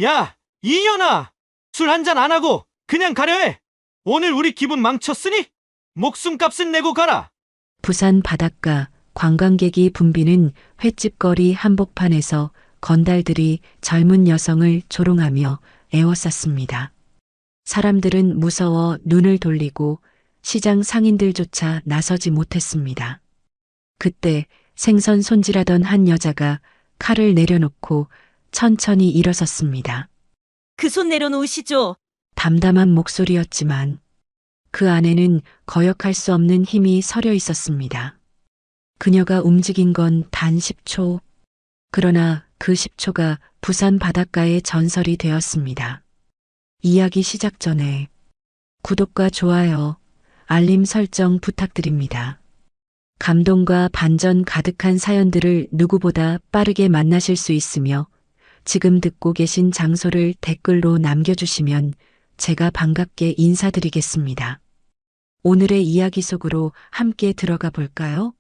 야, 이년아! 술 한잔 안 하고 그냥 가려 해! 오늘 우리 기분 망쳤으니 목숨값은 내고 가라! 부산 바닷가 관광객이 붐비는 횟집 거리 한복판에서 건달들이 젊은 여성을 조롱하며 애워쌌습니다. 사람들은 무서워 눈을 돌리고 시장 상인들조차 나서지 못했습니다. 그때 생선 손질하던 한 여자가 칼을 내려놓고 천천히 일어섰습니다. 그 손 내려놓으시죠. 담담한 목소리였지만 그 안에는 거역할 수 없는 힘이 서려 있었습니다. 그녀가 움직인 건 단 10초. 그러나 그 10초가 부산 바닷가의 전설이 되었습니다. 이야기 시작 전에 구독과 좋아요, 알림 설정 부탁드립니다. 감동과 반전 가득한 사연들을 누구보다 빠르게 만나실 수 있으며 지금 듣고 계신 장소를 댓글로 남겨주시면 제가 반갑게 인사드리겠습니다. 오늘의 이야기 속으로 함께 들어가 볼까요?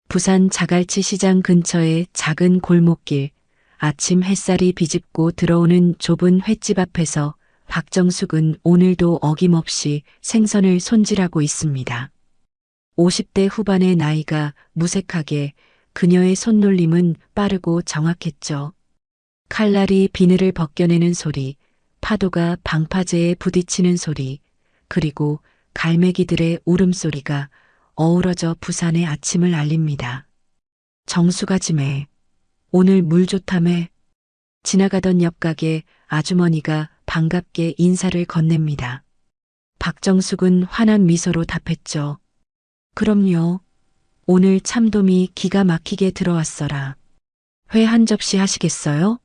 부산 자갈치 시장 근처의 작은 골목길, 아침 햇살이 비집고 들어오는 좁은 횟집 앞에서 박정숙은 오늘도 어김없이 생선을 손질하고 있습니다. 50대 후반의 나이가 무색하게 그녀의 손놀림은 빠르고 정확했죠. 칼날이 비늘을 벗겨내는 소리, 파도가 방파제에 부딪히는 소리, 그리고 갈매기들의 울음소리가 어우러져 부산의 아침을 알립니다. 정수가지매, 오늘 물 좋다매. 지나가던 옆 가게 아주머니가 반갑게 인사를 건넵니다. 박정숙은 환한 미소로 답했죠. 그럼요. 오늘 참돔이 기가 막히게 들어왔어라. 회 한 접시 하시겠어요?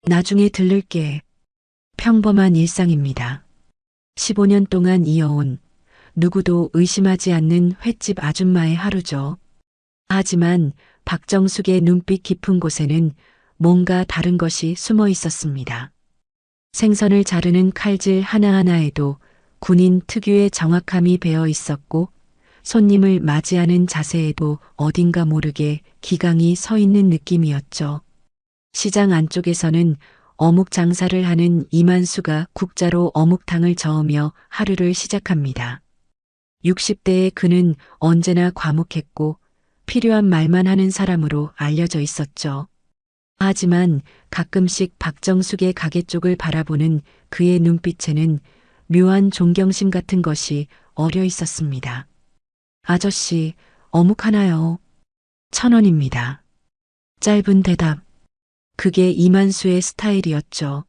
나중에 들를게. 평범한 일상입니다. 15년 동안 이어온 누구도 의심하지 않는 횟집 아줌마의 하루죠. 하지만 박정숙의 눈빛 깊은 곳에는 뭔가 다른 것이 숨어 있었습니다. 생선을 자르는 칼질 하나하나에도 군인 특유의 정확함이 배어 있었고 손님을 맞이하는 자세에도 어딘가 모르게 기강이 서 있는 느낌이었죠. 시장 안쪽에서는 어묵 장사를 하는 이만수가 국자로 어묵탕을 저으며 하루를 시작합니다. 60대의 그는 언제나 과묵했고 필요한 말만 하는 사람으로 알려져 있었죠. 하지만 가끔씩 박정숙의 가게 쪽을 바라보는 그의 눈빛에는 묘한 존경심 같은 것이 어려 있었습니다. 아저씨, 어묵 하나요? 1,000원입니다. 짧은 대답. 그게 이만수의 스타일이었죠.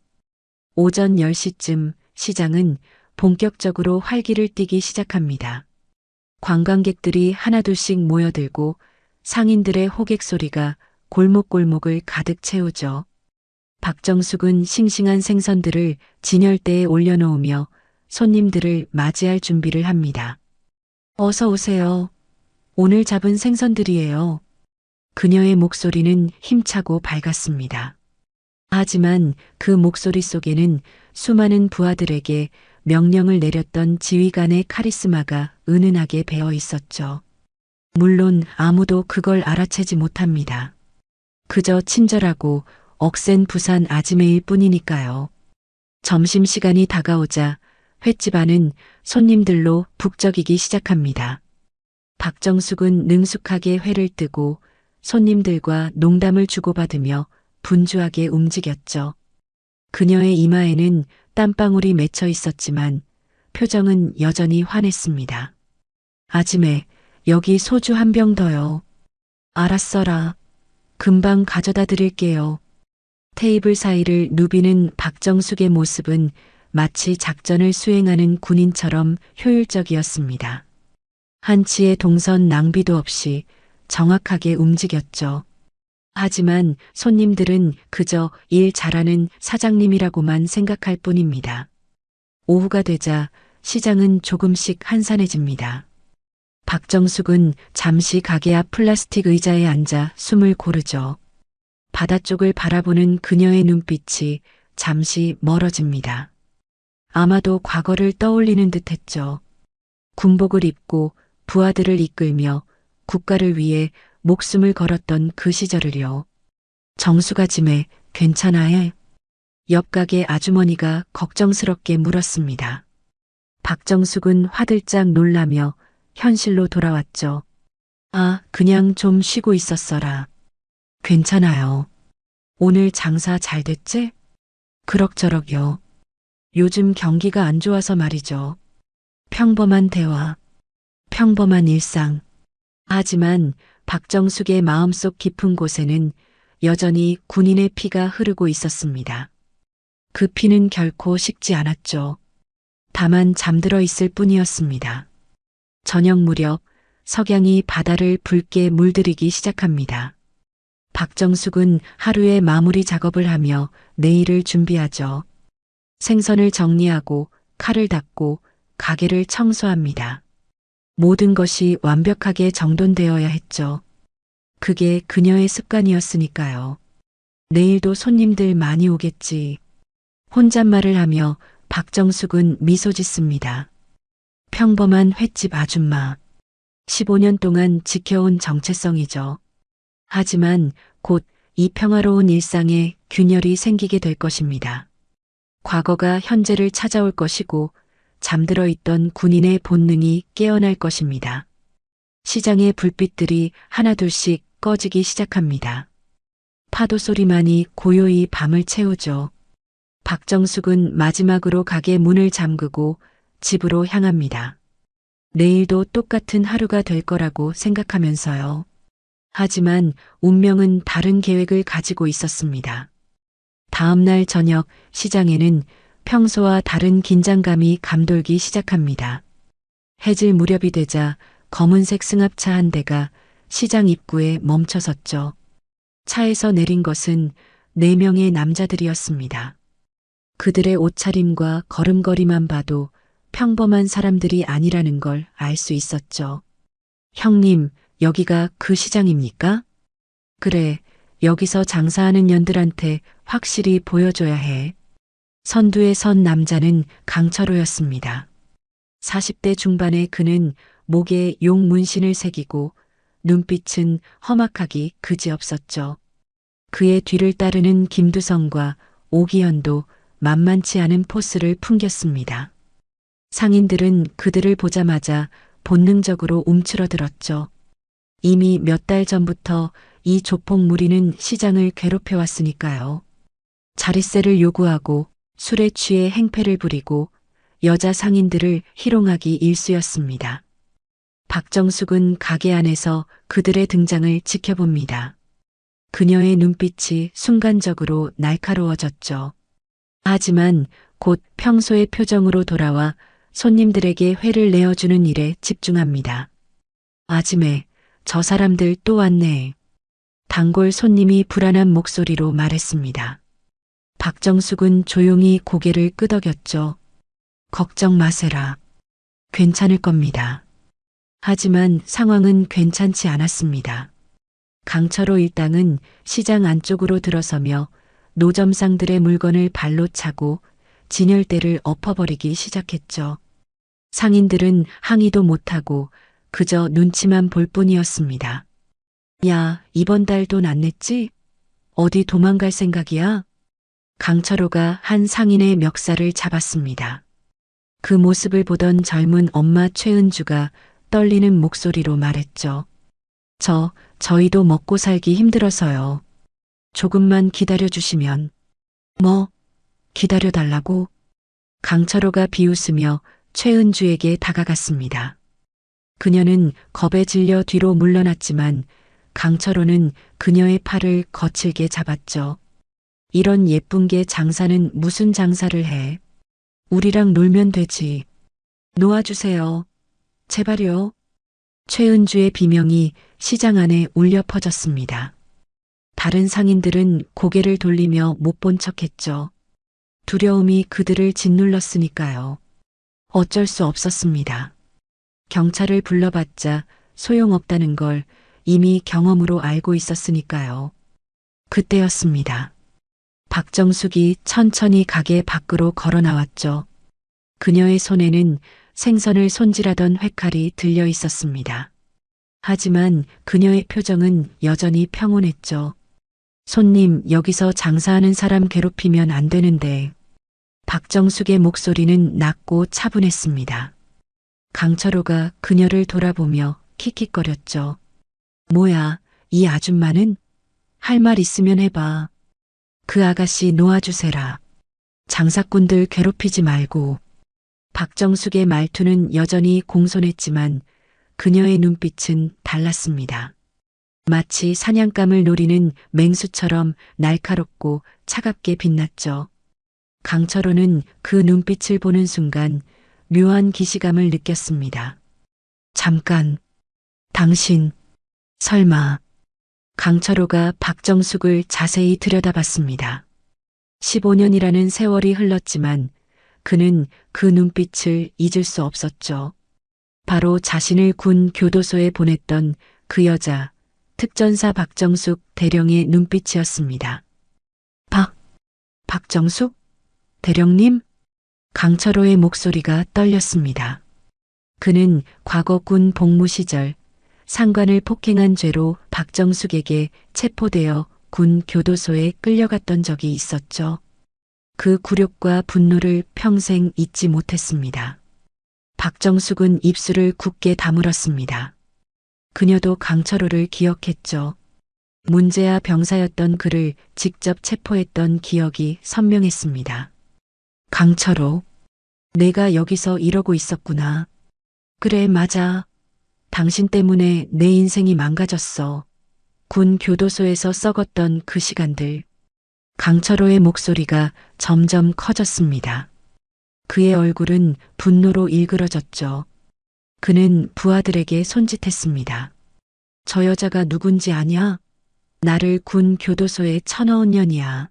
오전 10시쯤 시장은 본격적으로 활기를 띠기 시작합니다. 관광객들이 하나둘씩 모여들고 상인들의 호객 소리가 골목골목을 가득 채우죠. 박정숙은 싱싱한 생선들을 진열대에 올려놓으며 손님들을 맞이할 준비를 합니다. 어서 오세요. 오늘 잡은 생선들이에요. 그녀의 목소리는 힘차고 밝았습니다. 하지만 그 목소리 속에는 수많은 부하들에게 명령을 내렸던 지휘관의 카리스마가 은은하게 배어 있었죠. 물론 아무도 그걸 알아채지 못합니다. 그저 친절하고 억센 부산 아지매일 뿐이니까요. 점심시간이 다가오자 횟집 안은 손님들로 북적이기 시작합니다. 박정숙은 능숙하게 회를 뜨고 손님들과 농담을 주고받으며 분주하게 움직였죠. 그녀의 이마에는 땀방울이 맺혀 있었지만 표정은 여전히 환했습니다. 아지매, 여기 소주 한 병 더요. 알았어라. 금방 가져다 드릴게요. 테이블 사이를 누비는 박정숙의 모습은 마치 작전을 수행하는 군인처럼 효율적이었습니다. 한치의 동선 낭비도 없이 정확하게 움직였죠. 하지만 손님들은 그저 일 잘하는 사장님이라고만 생각할 뿐입니다. 오후가 되자 시장은 조금씩 한산해집니다. 박정숙은 잠시 가게 앞 플라스틱 의자에 앉아 숨을 고르죠. 바다 쪽을 바라보는 그녀의 눈빛이 잠시 멀어집니다. 아마도 과거를 떠올리는 듯했죠. 군복을 입고 부하들을 이끌며 국가를 위해 목숨을 걸었던 그 시절을요. 정수가 짐에 괜찮아 해. 옆 가게 아주머니가 걱정스럽게 물었습니다. 박정숙은 화들짝 놀라며 현실로 돌아왔죠. 아, 그냥 좀 쉬고 있었어라. 괜찮아요. 오늘 장사 잘 됐지? 그럭저럭요. 요즘 경기가 안 좋아서 말이죠. 평범한 대화, 평범한 일상. 하지만 박정숙의 마음속 깊은 곳에는 여전히 군인의 피가 흐르고 있었습니다. 그 피는 결코 식지 않았죠. 다만 잠들어 있을 뿐이었습니다. 저녁 무렵 석양이 바다를 붉게 물들이기 시작합니다. 박정숙은 하루의 마무리 작업을 하며 내일을 준비하죠. 생선을 정리하고 칼을 닦고 가게를 청소합니다. 모든 것이 완벽하게 정돈되어야 했죠. 그게 그녀의 습관이었으니까요. 내일도 손님들 많이 오겠지. 혼잣말을 하며 박정숙은 미소 짓습니다. 평범한 횟집 아줌마. 15년 동안 지켜온 정체성이죠. 하지만 곧 이 평화로운 일상에 균열이 생기게 될 것입니다. 과거가 현재를 찾아올 것이고 잠들어 있던 군인의 본능이 깨어날 것입니다. 시장의 불빛들이 하나둘씩 꺼지기 시작합니다. 파도 소리만이 고요히 밤을 채우죠. 박정숙은 마지막으로 가게 문을 잠그고 집으로 향합니다. 내일도 똑같은 하루가 될 거라고 생각하면서요. 하지만 운명은 다른 계획을 가지고 있었습니다. 다음 날 저녁 시장에는 평소와 다른 긴장감이 감돌기 시작합니다. 해질 무렵이 되자 검은색 승합차 한 대가 시장 입구에 멈춰섰죠. 차에서 내린 것은 4명의 남자들이었습니다. 그들의 옷차림과 걸음걸이만 봐도 평범한 사람들이 아니라는 걸 알 수 있었죠. 형님, 여기가 그 시장입니까? 그래, 여기서 장사하는 년들한테 확실히 보여줘야 해. 선두에 선 남자는 강철호였습니다. 40대 중반의 그는 목에 용 문신을 새기고 눈빛은 험악하기 그지없었죠. 그의 뒤를 따르는 김두성과 오기현도 만만치 않은 포스를 풍겼습니다. 상인들은 그들을 보자마자 본능적으로 움츠러들었죠. 이미 몇 달 전부터 이 조폭 무리는 시장을 괴롭혀왔으니까요. 자릿세를 요구하고 술에 취해 행패를 부리고 여자 상인들을 희롱하기 일쑤였습니다. 박정숙은 가게 안에서 그들의 등장을 지켜봅니다. 그녀의 눈빛이 순간적으로 날카로워졌죠. 하지만 곧 평소의 표정으로 돌아와 손님들에게 회를 내어주는 일에 집중합니다. 아지매, 저 사람들 또 왔네. 단골 손님이 불안한 목소리로 말했습니다. 박정숙은 조용히 고개를 끄덕였죠. 걱정 마세라. 괜찮을 겁니다. 하지만 상황은 괜찮지 않았습니다. 강철호 일당은 시장 안쪽으로 들어서며 노점상들의 물건을 발로 차고 진열대를 엎어버리기 시작했죠. 상인들은 항의도 못하고 그저 눈치만 볼 뿐이었습니다. 야, 이번 달 돈 안 냈지? 어디 도망갈 생각이야? 강철호가 한 상인의 멱살을 잡았습니다. 그 모습을 보던 젊은 엄마 최은주가 떨리는 목소리로 말했죠. 저희도 먹고 살기 힘들어서요. 조금만 기다려주시면. 뭐? 기다려달라고? 강철호가 비웃으며 최은주에게 다가갔습니다. 그녀는 겁에 질려 뒤로 물러났지만 강철호는 그녀의 팔을 거칠게 잡았죠. 이런 예쁜 게 장사는 무슨 장사를 해? 우리랑 놀면 되지. 놓아주세요. 제발요. 최은주의 비명이 시장 안에 울려 퍼졌습니다. 다른 상인들은 고개를 돌리며 못 본 척했죠. 두려움이 그들을 짓눌렀으니까요. 어쩔 수 없었습니다. 경찰을 불러봤자 소용없다는 걸 이미 경험으로 알고 있었으니까요. 그때였습니다. 박정숙이 천천히 가게 밖으로 걸어 나왔죠. 그녀의 손에는 생선을 손질하던 횟칼이 들려 있었습니다. 하지만 그녀의 표정은 여전히 평온했죠. 손님, 여기서 장사하는 사람 괴롭히면 안 되는데. 박정숙의 목소리는 낮고 차분했습니다. 강철호가 그녀를 돌아보며 킥킥거렸죠. 뭐야, 이 아줌마는? 할 말 있으면 해봐. 그 아가씨 놓아주세라. 장사꾼들 괴롭히지 말고. 박정숙의 말투는 여전히 공손했지만 그녀의 눈빛은 달랐습니다. 마치 사냥감을 노리는 맹수처럼 날카롭고 차갑게 빛났죠. 강철호는 그 눈빛을 보는 순간 묘한 기시감을 느꼈습니다. 잠깐, 당신, 설마. 강철호가 박정숙을 자세히 들여다봤습니다. 15년이라는 세월이 흘렀지만 그는 그 눈빛을 잊을 수 없었죠. 바로 자신을 군 교도소에 보냈던 그 여자, 특전사 박정숙 대령의 눈빛이었습니다. 박정숙? 대령님? 강철호의 목소리가 떨렸습니다. 그는 과거 군 복무 시절 상관을 폭행한 죄로 박정숙에게 체포되어 군 교도소에 끌려갔던 적이 있었죠. 그 굴욕과 분노를 평생 잊지 못했습니다. 박정숙은 입술을 굳게 다물었습니다. 그녀도 강철호를 기억했죠. 문제아 병사였던 그를 직접 체포했던 기억이 선명했습니다. 강철호, 내가 여기서 이러고 있었구나. 그래, 맞아. 당신 때문에 내 인생이 망가졌어. 군 교도소에서 썩었던 그 시간들. 강철호의 목소리가 점점 커졌습니다. 그의 얼굴은 분노로 일그러졌죠. 그는 부하들에게 손짓했습니다. 저 여자가 누군지 아냐? 나를 군 교도소에 쳐넣은 년이야.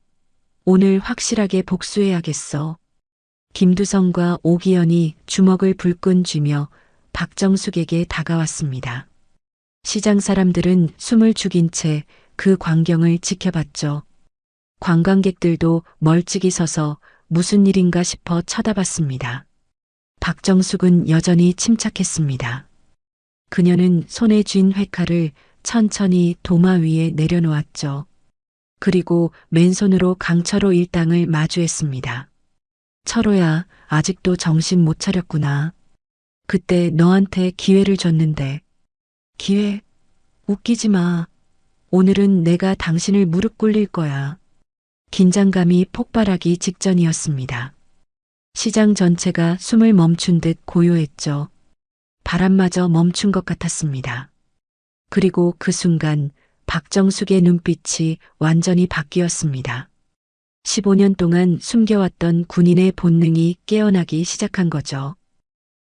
오늘 확실하게 복수해야겠어. 김두성과 오기현이 주먹을 불끈 쥐며 박정숙에게 다가왔습니다. 시장 사람들은 숨을 죽인 채 그 광경을 지켜봤죠. 관광객들도 멀찍이 서서 무슨 일인가 싶어 쳐다봤습니다. 박정숙은 여전히 침착했습니다. 그녀는 손에 쥔 회칼을 천천히 도마 위에 내려놓았죠. 그리고 맨손으로 강철호 일당을 마주했습니다. 철호야, 아직도 정신 못 차렸구나. 그때 너한테 기회를 줬는데. 기회? 웃기지 마. 오늘은 내가 당신을 무릎 꿇릴 거야. 긴장감이 폭발하기 직전이었습니다. 시장 전체가 숨을 멈춘 듯 고요했죠. 바람마저 멈춘 것 같았습니다. 그리고 그 순간 박정숙의 눈빛이 완전히 바뀌었습니다. 15년 동안 숨겨왔던 군인의 본능이 깨어나기 시작한 거죠.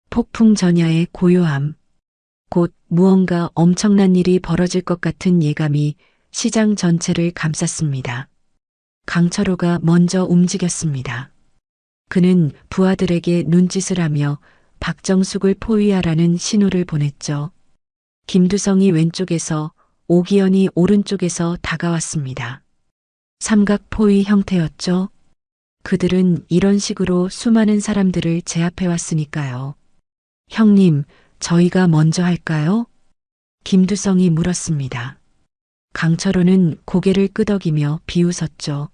폭풍 전야의 고요함. 곧 무언가 엄청난 일이 벌어질 것 같은 예감이 시장 전체를 감쌌습니다. 강철호가 먼저 움직였습니다. 그는 부하들에게 눈짓을 하며 박정숙을 포위하라는 신호를 보냈죠. 김두성이 왼쪽에서, 오기현이 오른쪽에서 다가왔습니다. 삼각 포위 형태였죠. 그들은 이런 식으로 수많은 사람들을 제압해왔으니까요. 형님, 저희가 먼저 할까요? 김두성이 물었습니다. 강철호는 고개를 끄덕이며 비웃었죠.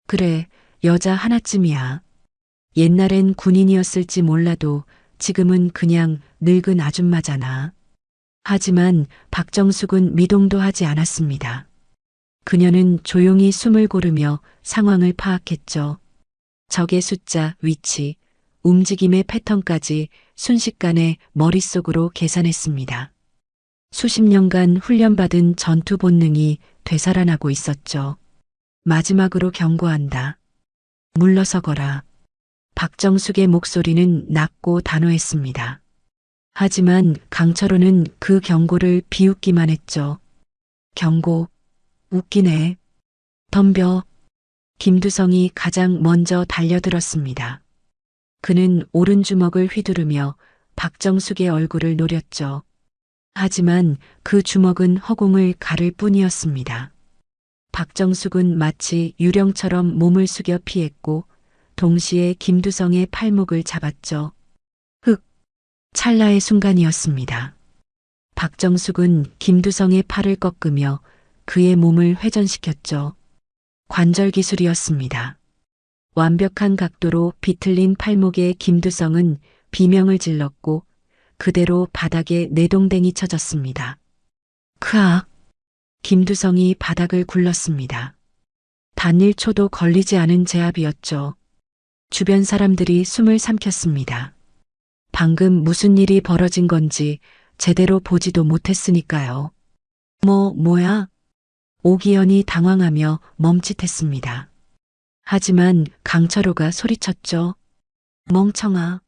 그래, 여자 하나쯤이야. 옛날엔 군인이었을지 몰라도 지금은 그냥 늙은 아줌마잖아. 하지만 박정숙은 미동도 하지 않았습니다. 그녀는 조용히 숨을 고르며 상황을 파악했죠. 적의 숫자, 위치, 움직임의 패턴까지 순식간에 머릿속으로 계산했습니다. 수십 년간 훈련받은 전투 본능이 되살아나고 있었죠. 마지막으로 경고한다. 물러서거라. 박정숙의 목소리는 낮고 단호했습니다. 하지만 강철호는 그 경고를 비웃기만 했죠. 경고, 웃기네. 덤벼. 김두성이 가장 먼저 달려들었습니다. 그는 오른주먹을 휘두르며 박정숙의 얼굴을 노렸죠. 하지만 그 주먹은 허공을 가를 뿐이었습니다. 박정숙은 마치 유령처럼 몸을 숙여 피했고 동시에 김두성의 팔목을 잡았죠. 흑! 찰나의 순간이었습니다. 박정숙은 김두성의 팔을 꺾으며 그의 몸을 회전시켰죠. 관절 기술이었습니다. 완벽한 각도로 비틀린 팔목의 김두성은 비명을 질렀고 그대로 바닥에 내동댕이 쳐졌습니다. 크악! 김두성이 바닥을 굴렀습니다. 단 1초도 걸리지 않은 제압이었죠. 주변 사람들이 숨을 삼켰습니다. 방금 무슨 일이 벌어진 건지 제대로 보지도 못했으니까요. 뭐야? 오기현이 당황하며 멈칫했습니다. 하지만 강철호가 소리쳤죠. 멍청아,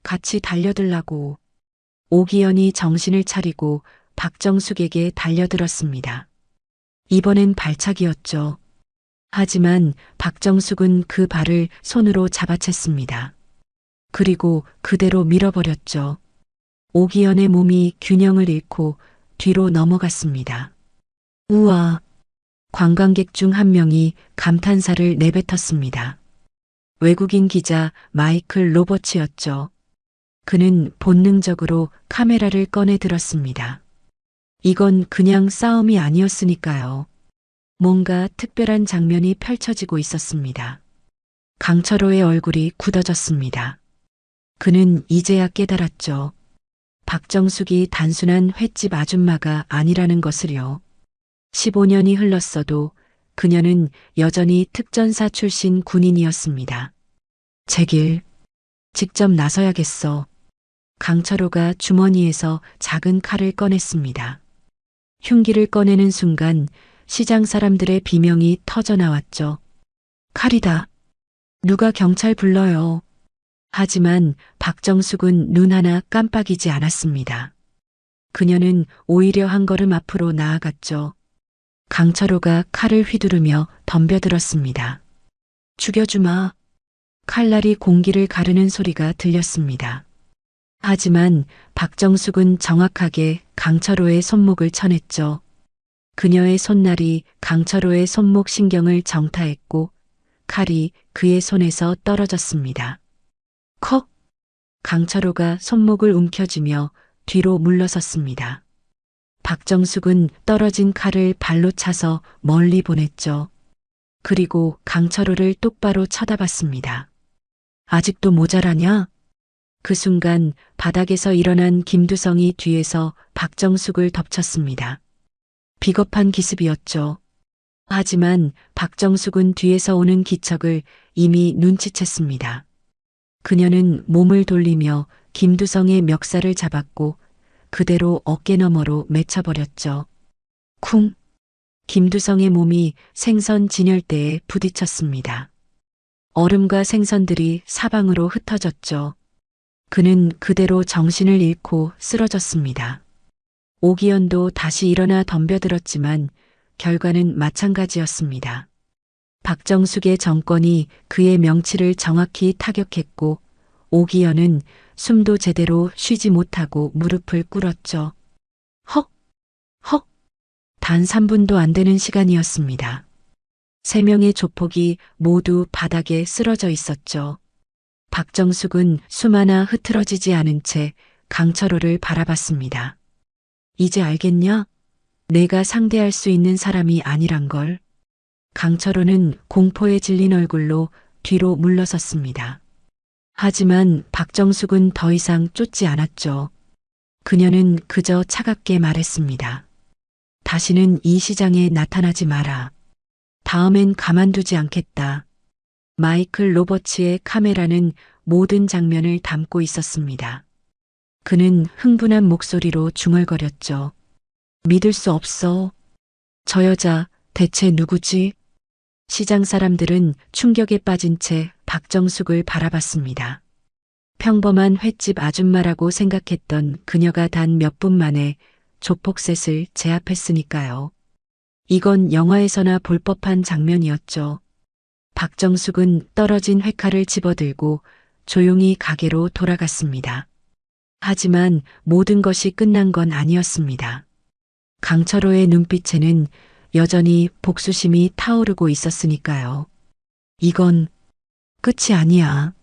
같이 달려들라고. 오기현이 정신을 차리고 박정숙에게 달려들었습니다. 이번엔 발차기였죠. 하지만 박정숙은 그 발을 손으로 잡아챘습니다. 그리고 그대로 밀어버렸죠. 오기현의 몸이 균형을 잃고 뒤로 넘어갔습니다. 우와! 관광객 중 한 명이 감탄사를 내뱉었습니다. 외국인 기자 마이클 로버츠였죠. 그는 본능적으로 카메라를 꺼내 들었습니다. 이건 그냥 싸움이 아니었으니까요. 뭔가 특별한 장면이 펼쳐지고 있었습니다. 강철호의 얼굴이 굳어졌습니다. 그는 이제야 깨달았죠. 박정숙이 단순한 횟집 아줌마가 아니라는 것을요. 15년이 흘렀어도 그녀는 여전히 특전사 출신 군인이었습니다. 제 길, 직접 나서야겠어. 강철호가 주머니에서 작은 칼을 꺼냈습니다. 흉기를 꺼내는 순간 시장 사람들의 비명이 터져 나왔죠. 칼이다. 누가 경찰 불러요. 하지만 박정숙은 눈 하나 깜빡이지 않았습니다. 그녀는 오히려 한 걸음 앞으로 나아갔죠. 강철호가 칼을 휘두르며 덤벼들었습니다. 죽여주마. 칼날이 공기를 가르는 소리가 들렸습니다. 하지만 박정숙은 정확하게 강철호의 손목을 쳐냈죠. 그녀의 손날이 강철호의 손목 신경을 정타했고 칼이 그의 손에서 떨어졌습니다. 컥! 강철호가 손목을 움켜쥐며 뒤로 물러섰습니다. 박정숙은 떨어진 칼을 발로 차서 멀리 보냈죠. 그리고 강철호를 똑바로 쳐다봤습니다. 아직도 모자라냐? 그 순간 바닥에서 일어난 김두성이 뒤에서 박정숙을 덮쳤습니다. 비겁한 기습이었죠. 하지만 박정숙은 뒤에서 오는 기척을 이미 눈치챘습니다. 그녀는 몸을 돌리며 김두성의 멱살을 잡았고 그대로 어깨너머로 맺혀버렸죠. 쿵! 김두성의 몸이 생선 진열대에 부딪혔습니다. 얼음과 생선들이 사방으로 흩어졌죠. 그는 그대로 정신을 잃고 쓰러졌습니다. 오기현도 다시 일어나 덤벼들었지만 결과는 마찬가지였습니다. 박정숙의 정권이 그의 명치를 정확히 타격했고 오기현은 숨도 제대로 쉬지 못하고 무릎을 꿇었죠. 헉! 헉! 단 3분도 안 되는 시간이었습니다. 3명의 조폭이 모두 바닥에 쓰러져 있었죠. 박정숙은 숨 하나 흐트러지지 않은 채 강철호를 바라봤습니다. 이제 알겠냐? 내가 상대할 수 있는 사람이 아니란 걸. 강철호는 공포에 질린 얼굴로 뒤로 물러섰습니다. 하지만 박정숙은 더 이상 쫓지 않았죠. 그녀는 그저 차갑게 말했습니다. 다시는 이 시장에 나타나지 마라. 다음엔 가만두지 않겠다. 마이클 로버츠의 카메라는 모든 장면을 담고 있었습니다. 그는 흥분한 목소리로 중얼거렸죠. 믿을 수 없어. 저 여자 대체 누구지? 시장 사람들은 충격에 빠진 채 박정숙을 바라봤습니다. 평범한 횟집 아줌마라고 생각했던 그녀가 단 몇 분 만에 조폭셋을 제압했으니까요. 이건 영화에서나 볼 법한 장면이었죠. 박정숙은 떨어진 회칼을 집어들고 조용히 가게로 돌아갔습니다. 하지만 모든 것이 끝난 건 아니었습니다. 강철호의 눈빛에는 여전히 복수심이 타오르고 있었으니까요. 이건 끝이 아니야.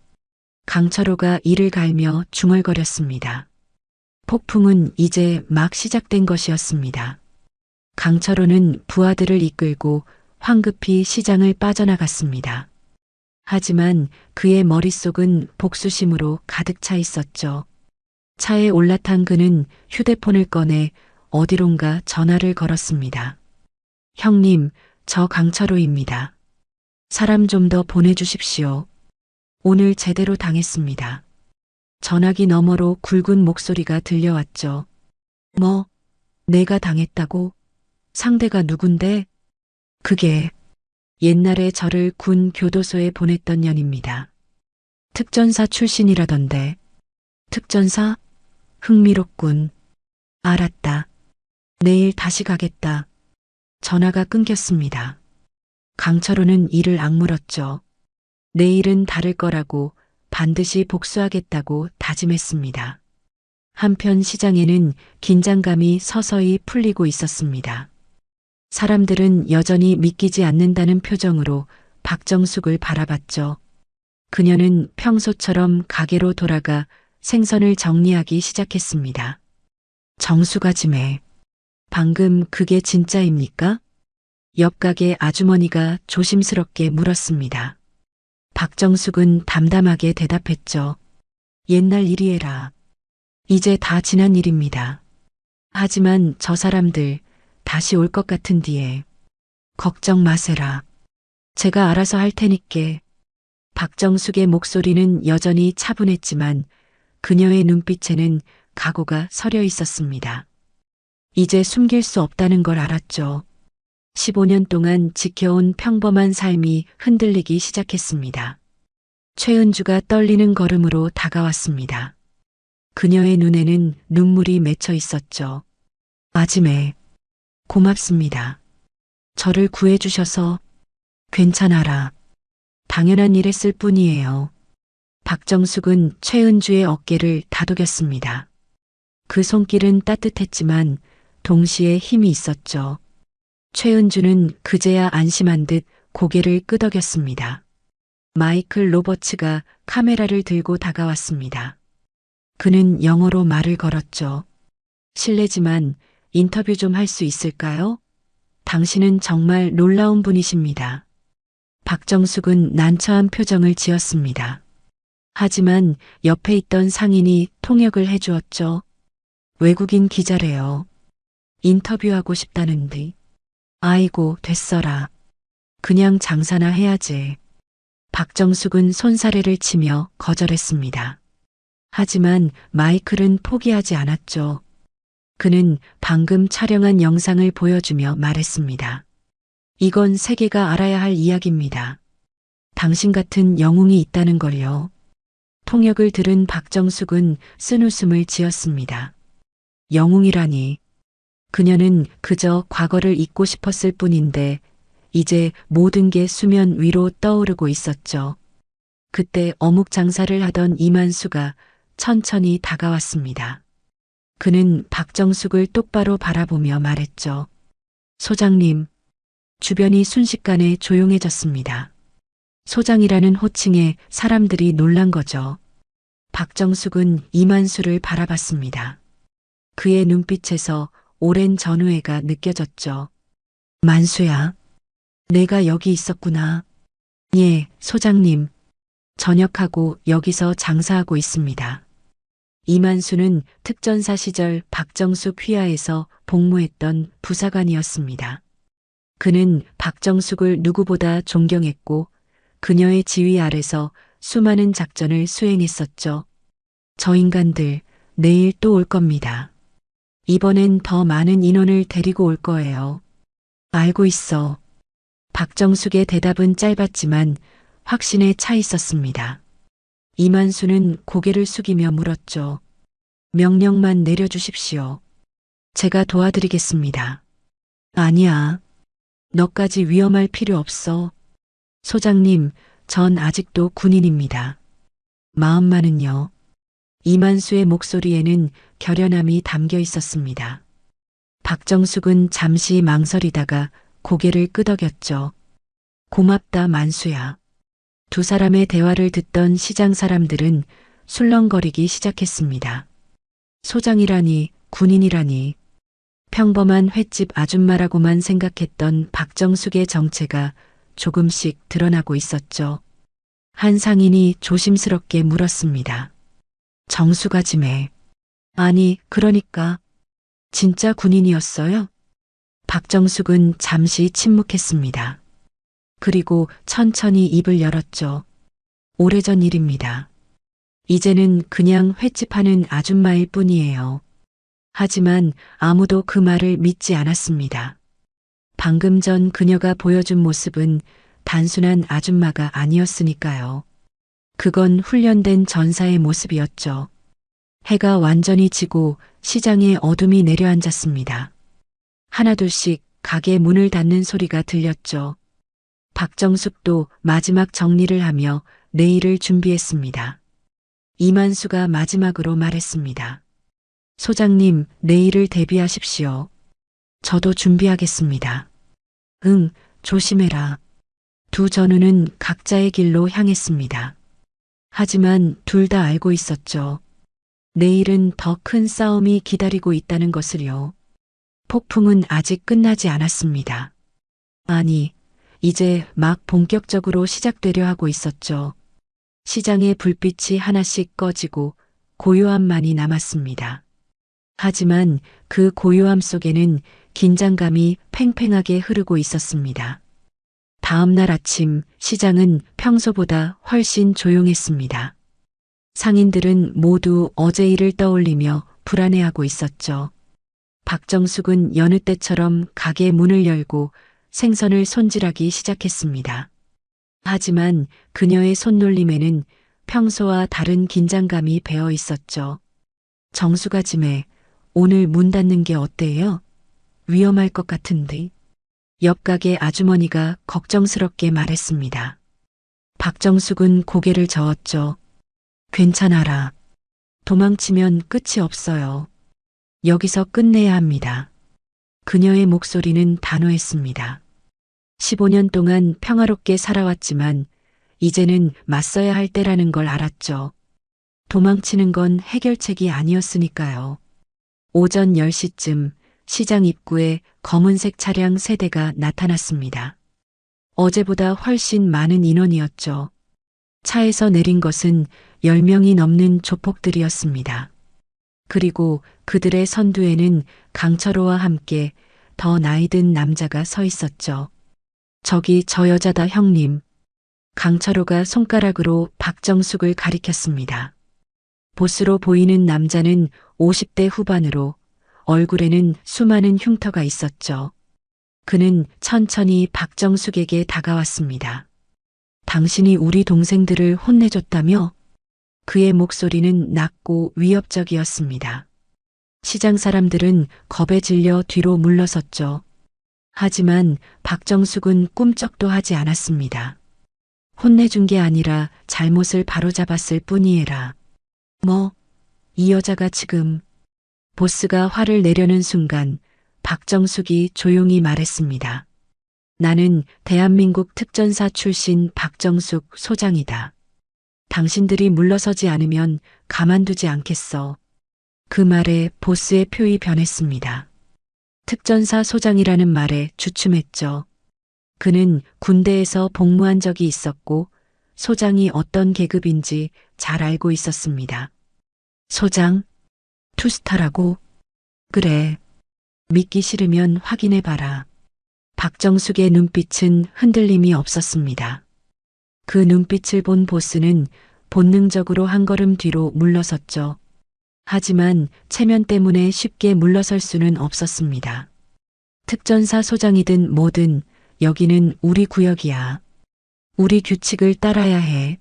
강철호가 이를 갈며 중얼거렸습니다. 폭풍은 이제 막 시작된 것이었습니다. 강철호는 부하들을 이끌고 황급히 시장을 빠져나갔습니다. 하지만 그의 머릿속은 복수심으로 가득 차 있었죠. 차에 올라탄 그는 휴대폰을 꺼내 어디론가 전화를 걸었습니다. 형님, 저 강철호입니다. 사람 좀 더 보내주십시오. 오늘 제대로 당했습니다. 전화기 너머로 굵은 목소리가 들려왔죠. 뭐, 내가 당했다고? 상대가 누군데? 그게 옛날에 저를 군 교도소에 보냈던 년입니다. 특전사 출신이라던데. 특전사? 흥미롭군. 알았다. 내일 다시 가겠다. 전화가 끊겼습니다. 강철호는 이를 악물었죠. 내일은 다를 거라고 반드시 복수하겠다고 다짐했습니다. 한편 시장에는 긴장감이 서서히 풀리고 있었습니다. 사람들은 여전히 믿기지 않는다는 표정으로 박정숙을 바라봤죠. 그녀는 평소처럼 가게로 돌아가 생선을 정리하기 시작했습니다. 정수가지매. 방금 그게 진짜입니까? 옆 가게 아주머니가 조심스럽게 물었습니다. 박정숙은 담담하게 대답했죠. 옛날 일이에라. 이제 다 지난 일입니다. 하지만 저 사람들 다시 올 것 같은 뒤에 걱정 마세라. 제가 알아서 할 테니께. 박정숙의 목소리는 여전히 차분했지만 그녀의 눈빛에는 각오가 서려 있었습니다. 이제 숨길 수 없다는 걸 알았죠. 15년 동안 지켜온 평범한 삶이 흔들리기 시작했습니다. 최은주가 떨리는 걸음으로 다가왔습니다. 그녀의 눈에는 눈물이 맺혀 있었죠. 아지매, 고맙습니다. 저를 구해주셔서. 괜찮아라. 당연한 일했을 뿐이에요. 박정숙은 최은주의 어깨를 다독였습니다. 그 손길은 따뜻했지만 동시에 힘이 있었죠. 최은주는 그제야 안심한 듯 고개를 끄덕였습니다. 마이클 로버츠가 카메라를 들고 다가왔습니다. 그는 영어로 말을 걸었죠. 실례지만 인터뷰 좀 할 수 있을까요? 당신은 정말 놀라운 분이십니다. 박정숙은 난처한 표정을 지었습니다. 하지만 옆에 있던 상인이 통역을 해주었죠. 외국인 기자래요. 인터뷰하고 싶다는데. 아이고, 됐어라. 그냥 장사나 해야지. 박정숙은 손사래를 치며 거절했습니다. 하지만 마이클은 포기하지 않았죠. 그는 방금 촬영한 영상을 보여주며 말했습니다. 이건 세계가 알아야 할 이야기입니다. 당신 같은 영웅이 있다는 걸요. 통역을 들은 박정숙은 쓴웃음을 지었습니다. 영웅이라니. 그녀는 그저 과거를 잊고 싶었을 뿐인데 이제 모든 게 수면 위로 떠오르고 있었죠. 그때 어묵 장사를 하던 이만수가 천천히 다가왔습니다. 그는 박정숙을 똑바로 바라보며 말했죠. 소장님. 주변이 순식간에 조용해졌습니다. 소장이라는 호칭에 사람들이 놀란 거죠. 박정숙은 이만수를 바라봤습니다. 그의 눈빛에서 오랜 전우애가 느껴졌죠. 만수야, 내가 여기 있었구나. 예, 소장님. 전역하고 여기서 장사하고 있습니다. 이만수는 특전사 시절 박정숙 휘하에서 복무했던 부사관이었습니다. 그는 박정숙을 누구보다 존경했고 그녀의 지휘 아래서 수많은 작전을 수행했었죠. 저 인간들 내일 또 올 겁니다. 이번엔 더 많은 인원을 데리고 올 거예요. 알고 있어. 박정숙의 대답은 짧았지만 확신에 차 있었습니다. 이만수는 고개를 숙이며 물었죠. 명령만 내려주십시오. 제가 도와드리겠습니다. 아니야. 너까지 위험할 필요 없어. 소장님, 전 아직도 군인입니다. 마음만은요. 이만수의 목소리에는 결연함이 담겨 있었습니다. 박정숙은 잠시 망설이다가 고개를 끄덕였죠. 고맙다, 만수야. 두 사람의 대화를 듣던 시장 사람들은 술렁거리기 시작했습니다. 소장이라니, 군인이라니. 평범한 횟집 아줌마라고만 생각했던 박정숙의 정체가 조금씩 드러나고 있었죠. 한 상인이 조심스럽게 물었습니다. 정수가 짐에. 아니, 그러니까. 진짜 군인이었어요? 박정숙은 잠시 침묵했습니다. 그리고 천천히 입을 열었죠. 오래전 일입니다. 이제는 그냥 횟집 하는 아줌마일 뿐이에요. 하지만 아무도 그 말을 믿지 않았습니다. 방금 전 그녀가 보여준 모습은 단순한 아줌마가 아니었으니까요. 그건 훈련된 전사의 모습이었죠. 해가 완전히 지고 시장에 어둠이 내려앉았습니다. 하나둘씩 가게 문을 닫는 소리가 들렸죠. 박정숙도 마지막 정리를 하며 내일을 준비했습니다. 이만수가 마지막으로 말했습니다. 소장님, 내일을 대비하십시오. 저도 준비하겠습니다. 응, 조심해라. 두 전우는 각자의 길로 향했습니다. 하지만 둘 다 알고 있었죠. 내일은 더 큰 싸움이 기다리고 있다는 것을요. 폭풍은 아직 끝나지 않았습니다. 아니, 이제 막 본격적으로 시작되려 하고 있었죠. 시장의 불빛이 하나씩 꺼지고 고요함만이 남았습니다. 하지만 그 고요함 속에는 긴장감이 팽팽하게 흐르고 있었습니다. 다음 날 아침 시장은 평소보다 훨씬 조용했습니다. 상인들은 모두 어제 일을 떠올리며 불안해하고 있었죠. 박정숙은 여느 때처럼 가게 문을 열고 생선을 손질하기 시작했습니다. 하지만 그녀의 손놀림에는 평소와 다른 긴장감이 배어 있었죠. 정수가 짐에 오늘 문 닫는 게 어때요? 위험할 것 같은데. 옆 가게 아주머니가 걱정스럽게 말했습니다. 박정숙은 고개를 저었죠. 괜찮아라. 도망치면 끝이 없어요. 여기서 끝내야 합니다. 그녀의 목소리는 단호했습니다. 15년 동안 평화롭게 살아왔지만 이제는 맞서야 할 때라는 걸 알았죠. 도망치는 건 해결책이 아니었으니까요. 오전 10시쯤 시장 입구에 검은색 차량 3대가 나타났습니다. 어제보다 훨씬 많은 인원이었죠. 차에서 내린 것은 10명이 넘는 조폭들이었습니다. 그리고 그들의 선두에는 강철호와 함께 더 나이 든 남자가 서 있었죠. 저기 저 여자다 형님. 강철호가 손가락으로 박정숙을 가리켰습니다. 보스로 보이는 남자는 50대 후반으로 얼굴에는 수많은 흉터가 있었죠. 그는 천천히 박정숙에게 다가왔습니다. 당신이 우리 동생들을 혼내줬다며? 그의 목소리는 낮고 위협적이었습니다. 시장 사람들은 겁에 질려 뒤로 물러섰죠. 하지만 박정숙은 꿈쩍도 하지 않았습니다. 혼내준 게 아니라 잘못을 바로잡았을 뿐이에라. 뭐, 이 여자가 지금... 보스가 화를 내려는 순간 박정숙이 조용히 말했습니다. 나는 대한민국 특전사 출신 박정숙 소장이다. 당신들이 물러서지 않으면 가만두지 않겠어. 그 말에 보스의 표이 변했습니다. 특전사 소장이라는 말에 주춤했죠. 그는 군대에서 복무한 적이 있었고 소장이 어떤 계급인지 잘 알고 있었습니다. 소장? 투스타라고? 그래. 믿기 싫으면 확인해봐라. 박정숙의 눈빛은 흔들림이 없었습니다. 그 눈빛을 본 보스는 본능적으로 한 걸음 뒤로 물러섰죠. 하지만 체면 때문에 쉽게 물러설 수는 없었습니다. 특전사 소장이든 뭐든 여기는 우리 구역이야. 우리 규칙을 따라야 해.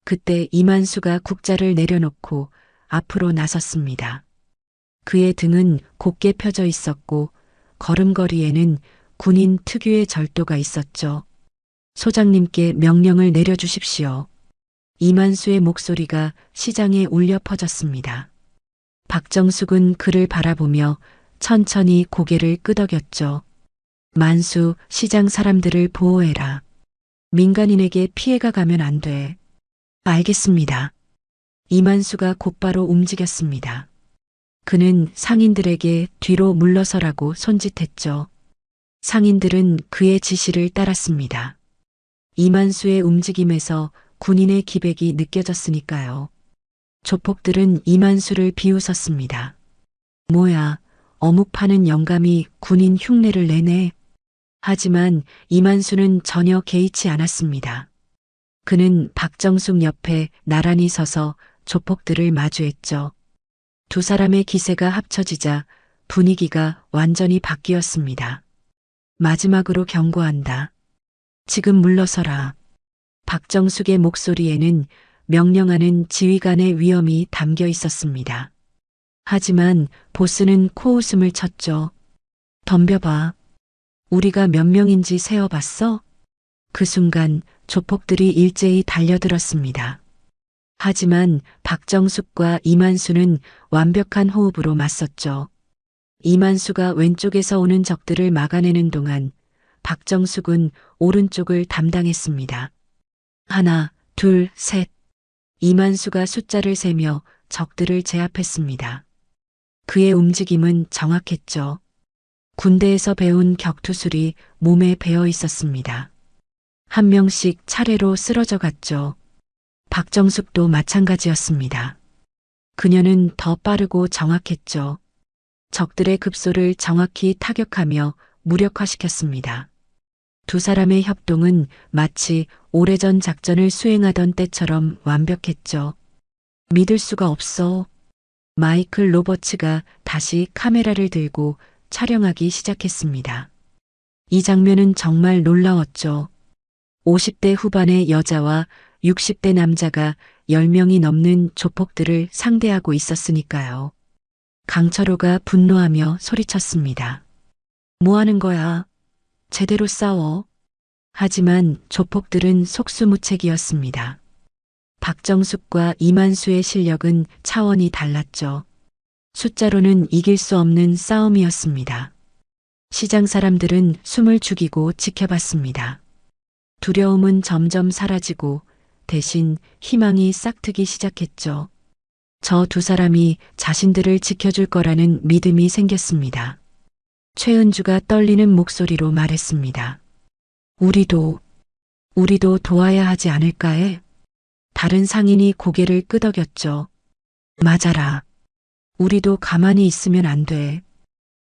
그때 이만수가 국자를 내려놓고 앞으로 나섰습니다. 그의 등은 곧게 펴져 있었고 걸음걸이에는 군인 특유의 절도가 있었죠. 소장님께 명령을 내려주십시오. 이만수의 목소리가 시장에 울려 퍼졌습니다. 박정숙은 그를 바라보며 천천히 고개를 끄덕였죠. 만수, 시장 사람들을 보호해라. 민간인에게 피해가 가면 안 돼. 알겠습니다. 이만수가 곧바로 움직였습니다. 그는 상인들에게 뒤로 물러서라고 손짓했죠. 상인들은 그의 지시를 따랐습니다. 이만수의 움직임에서 군인의 기백이 느껴졌으니까요. 조폭들은 이만수를 비웃었습니다. 뭐야, 어묵 파는 영감이 군인 흉내를 내네. 하지만 이만수는 전혀 개의치 않았습니다. 그는 박정숙 옆에 나란히 서서 조폭들을 마주했죠. 두 사람의 기세가 합쳐지자 분위기가 완전히 바뀌었습니다. 마지막으로 경고한다. 지금 물러서라. 박정숙의 목소리에는 명령하는 지휘관의 위엄이 담겨 있었습니다. 하지만 보스는 코웃음을 쳤죠. 덤벼봐. 우리가 몇 명인지 세어봤어? 그 순간 조폭들이 일제히 달려들었습니다. 하지만 박정숙과 이만수는 완벽한 호흡으로 맞섰죠. 이만수가 왼쪽에서 오는 적들을 막아내는 동안 박정숙은 오른쪽을 담당했습니다. 하나, 둘, 셋. 이만수가 숫자를 세며 적들을 제압했습니다. 그의 움직임은 정확했죠. 군대에서 배운 격투술이 몸에 배어 있었습니다. 한 명씩 차례로 쓰러져 갔죠. 박정숙도 마찬가지였습니다. 그녀는 더 빠르고 정확했죠. 적들의 급소를 정확히 타격하며 무력화시켰습니다. 두 사람의 협동은 마치 오래전 작전을 수행하던 때처럼 완벽했죠. 믿을 수가 없어. 마이클 로버츠가 다시 카메라를 들고 촬영하기 시작했습니다. 이 장면은 정말 놀라웠죠. 50대 후반의 여자와 60대 남자가 10명이 넘는 조폭들을 상대하고 있었으니까요. 강철호가 분노하며 소리쳤습니다. 뭐 하는 거야? 제대로 싸워. 하지만 조폭들은 속수무책이었습니다. 박정숙과 이만수의 실력은 차원이 달랐죠. 숫자로는 이길 수 없는 싸움이었습니다. 시장 사람들은 숨을 죽이고 지켜봤습니다. 두려움은 점점 사라지고 대신 희망이 싹트기 시작했죠. 저 두 사람이 자신들을 지켜줄 거라는 믿음이 생겼습니다. 최은주가 떨리는 목소리로 말했습니다. 우리도 도와야 하지 않을까 해? 다른 상인이 고개를 끄덕였죠. 맞아라. 우리도 가만히 있으면 안 돼.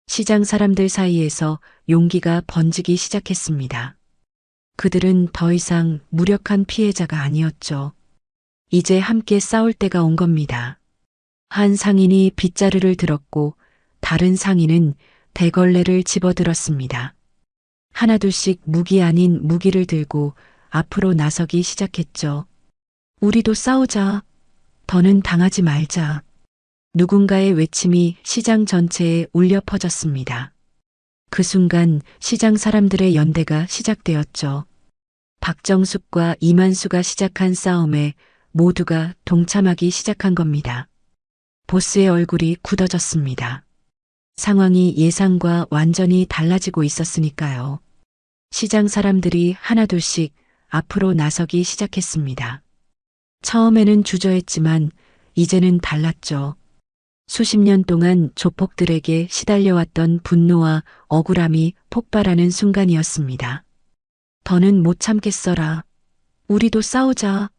시장 사람들 사이에서 용기가 번지기 시작했습니다. 그들은 더 이상 무력한 피해자가 아니었죠. 이제 함께 싸울 때가 온 겁니다. 한 상인이 빗자루를 들었고 다른 상인은 대걸레를 집어들었습니다. 하나둘씩 무기 아닌 무기를 들고 앞으로 나서기 시작했죠. 우리도 싸우자. 더는 당하지 말자. 누군가의 외침이 시장 전체에 울려 퍼졌습니다. 그 순간 시장 사람들의 연대가 시작되었죠. 박정숙과 이만수가 시작한 싸움에 모두가 동참하기 시작한 겁니다. 보스의 얼굴이 굳어졌습니다. 상황이 예상과 완전히 달라지고 있었으니까요. 시장 사람들이 하나둘씩 앞으로 나서기 시작했습니다. 처음에는 주저했지만 이제는 달랐죠. 수십 년 동안 조폭들에게 시달려왔던 분노와 억울함이 폭발하는 순간이었습니다. 더는 못 참겠어라. 우리도 싸우자.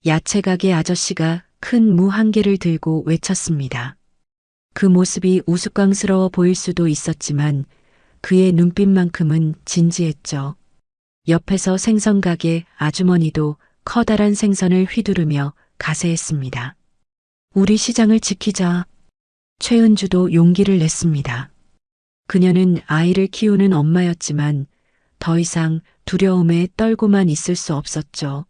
야채 가게 아저씨가 큰 무 한 개를 들고 외쳤습니다. 그 모습이 우스꽝스러워 보일 수도 있었지만 그의 눈빛만큼은 진지했죠. 옆에서 생선 가게 아주머니도 커다란 생선을 휘두르며 가세했습니다. 우리 시장을 지키자. 최은주도 용기를 냈습니다. 그녀는 아이를 키우는 엄마였지만 더 이상 두려움에 떨고만 있을 수 없었죠.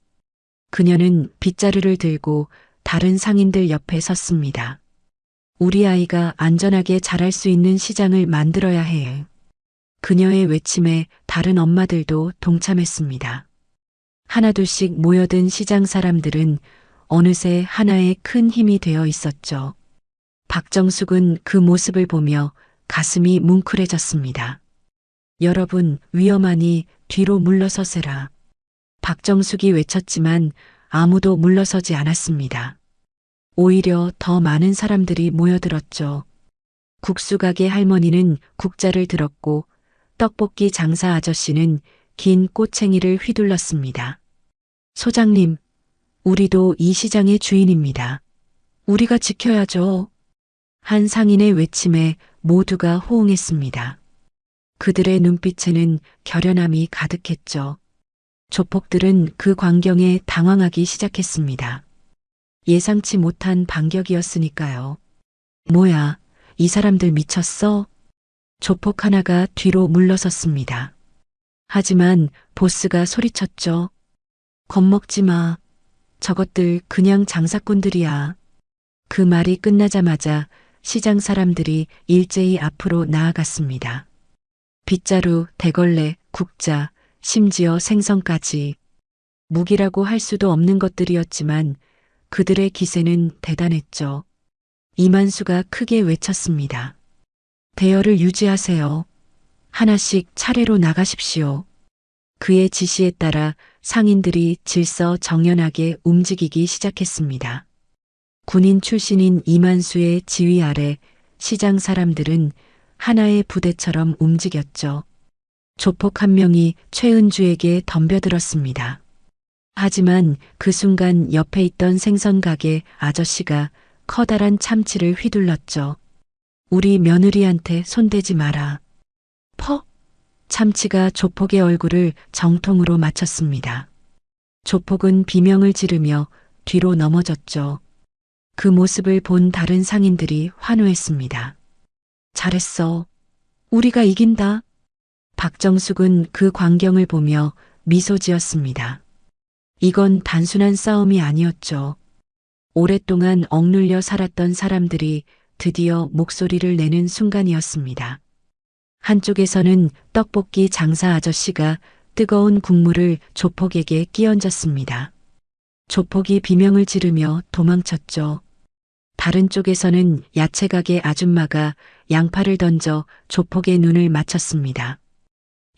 그녀는 빗자루를 들고 다른 상인들 옆에 섰습니다. 우리 아이가 안전하게 자랄 수 있는 시장을 만들어야 해. 그녀의 외침에 다른 엄마들도 동참했습니다. 하나둘씩 모여든 시장 사람들은 어느새 하나의 큰 힘이 되어 있었죠. 박정숙은 그 모습을 보며 가슴이 뭉클해졌습니다. 여러분, 위험하니 뒤로 물러서세라. 박정숙이 외쳤지만 아무도 물러서지 않았습니다. 오히려 더 많은 사람들이 모여들었죠. 국수가게 할머니는 국자를 들었고 떡볶이 장사 아저씨는 긴 꼬챙이를 휘둘렀습니다. 소장님, 우리도 이 시장의 주인입니다. 우리가 지켜야죠. 한 상인의 외침에 모두가 호응했습니다. 그들의 눈빛에는 결연함이 가득했죠. 조폭들은 그 광경에 당황하기 시작했습니다. 예상치 못한 반격이었으니까요. 뭐야, 이 사람들 미쳤어? 조폭 하나가 뒤로 물러섰습니다. 하지만 보스가 소리쳤죠. 겁먹지 마. 저것들 그냥 장사꾼들이야. 그 말이 끝나자마자 시장 사람들이 일제히 앞으로 나아갔습니다. 빗자루, 대걸레, 국자, 심지어 생선까지. 무기라고 할 수도 없는 것들이었지만 그들의 기세는 대단했죠. 이만수가 크게 외쳤습니다. 대열을 유지하세요. 하나씩 차례로 나가십시오. 그의 지시에 따라 상인들이 질서정연하게 움직이기 시작했습니다. 군인 출신인 이만수의 지휘 아래 시장 사람들은 하나의 부대처럼 움직였죠. 조폭 한 명이 최은주에게 덤벼들었습니다. 하지만 그 순간 옆에 있던 생선가게 아저씨가 커다란 참치를 휘둘렀죠. 우리 며느리한테 손대지 마라. 퍽! 참치가 조폭의 얼굴을 정통으로 맞췄습니다. 조폭은 비명을 지르며 뒤로 넘어졌죠. 그 모습을 본 다른 상인들이 환호했습니다. 잘했어. 우리가 이긴다. 박정숙은 그 광경을 보며 미소 지었습니다. 이건 단순한 싸움이 아니었죠. 오랫동안 억눌려 살았던 사람들이 드디어 목소리를 내는 순간이었습니다. 한쪽에서는 떡볶이 장사 아저씨가 뜨거운 국물을 조폭에게 끼얹었습니다. 조폭이 비명을 지르며 도망쳤죠. 다른 쪽에서는 야채가게 아줌마가 양파를 던져 조폭의 눈을 맞췄습니다.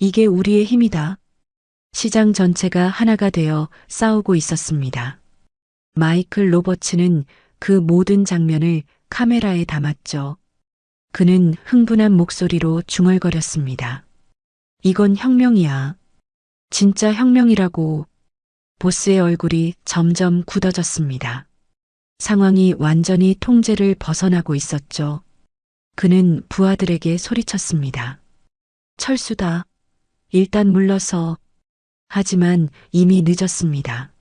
이게 우리의 힘이다. 시장 전체가 하나가 되어 싸우고 있었습니다. 마이클 로버츠는 그 모든 장면을 카메라에 담았죠. 그는 흥분한 목소리로 중얼거렸습니다. 이건 혁명이야. 진짜 혁명이라고. 보스의 얼굴이 점점 굳어졌습니다. 상황이 완전히 통제를 벗어나고 있었죠. 그는 부하들에게 소리쳤습니다. 철수다. 일단 물러서. 하지만 이미 늦었습니다.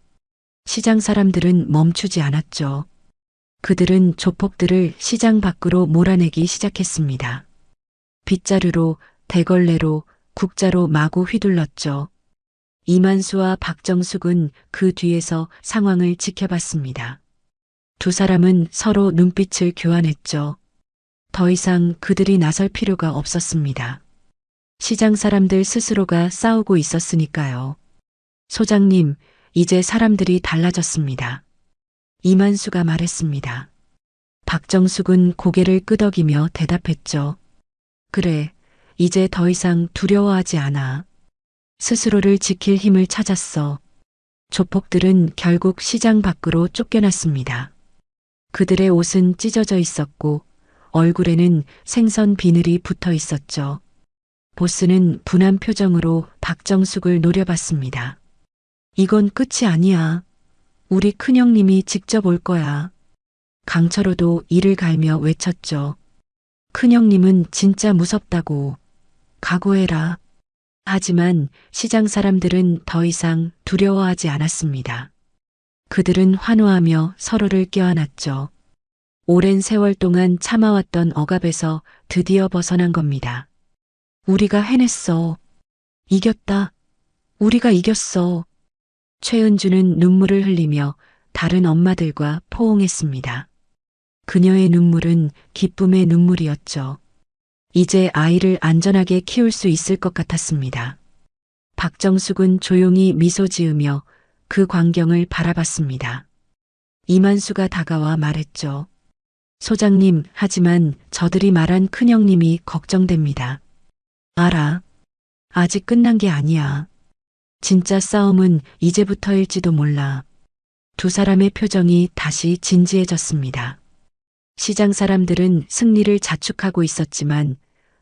시장 사람들은 멈추지 않았죠. 그들은 조폭들을 시장 밖으로 몰아내기 시작했습니다. 빗자루로, 대걸레로, 국자로 마구 휘둘렀죠. 이만수와 박정숙은 그 뒤에서 상황을 지켜봤습니다. 두 사람은 서로 눈빛을 교환했죠. 더 이상 그들이 나설 필요가 없었습니다. 시장 사람들 스스로가 싸우고 있었으니까요. 소장님, 이제 사람들이 달라졌습니다. 이만수가 말했습니다. 박정숙은 고개를 끄덕이며 대답했죠. 그래, 이제 더 이상 두려워하지 않아. 스스로를 지킬 힘을 찾았어. 조폭들은 결국 시장 밖으로 쫓겨났습니다. 그들의 옷은 찢어져 있었고 얼굴에는 생선 비늘이 붙어 있었죠. 보스는 분한 표정으로 박정숙을 노려봤습니다. 이건 끝이 아니야. 우리 큰형님이 직접 올 거야. 강철호도 이를 갈며 외쳤죠. 큰형님은 진짜 무섭다고. 각오해라. 하지만 시장 사람들은 더 이상 두려워하지 않았습니다. 그들은 환호하며 서로를 껴안았죠. 오랜 세월 동안 참아왔던 억압에서 드디어 벗어난 겁니다. 우리가 해냈어. 이겼다. 우리가 이겼어. 최은주는 눈물을 흘리며 다른 엄마들과 포옹했습니다. 그녀의 눈물은 기쁨의 눈물이었죠. 이제 아이를 안전하게 키울 수 있을 것 같았습니다. 박정숙은 조용히 미소 지으며 그 광경을 바라봤습니다. 이만수가 다가와 말했죠. 소장님, 하지만 저들이 말한 큰형님이 걱정됩니다. 알아. 아직 끝난 게 아니야. 진짜 싸움은 이제부터일지도 몰라. 두 사람의 표정이 다시 진지해졌습니다. 시장 사람들은 승리를 자축하고 있었지만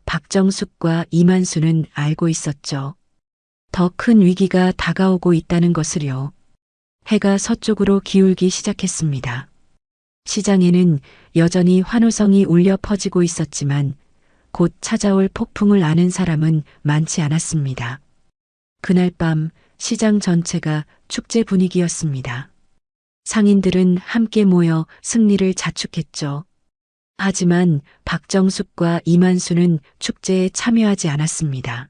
박정숙과 이만수는 알고 있었죠. 더 큰 위기가 다가오고 있다는 것을요. 해가 서쪽으로 기울기 시작했습니다. 시장에는 여전히 환호성이 울려 퍼지고 있었지만 곧 찾아올 폭풍을 아는 사람은 많지 않았습니다. 그날 밤 시장 전체가 축제 분위기였습니다. 상인들은 함께 모여 승리를 자축했죠. 하지만 박정숙과 이만수는 축제에 참여하지 않았습니다.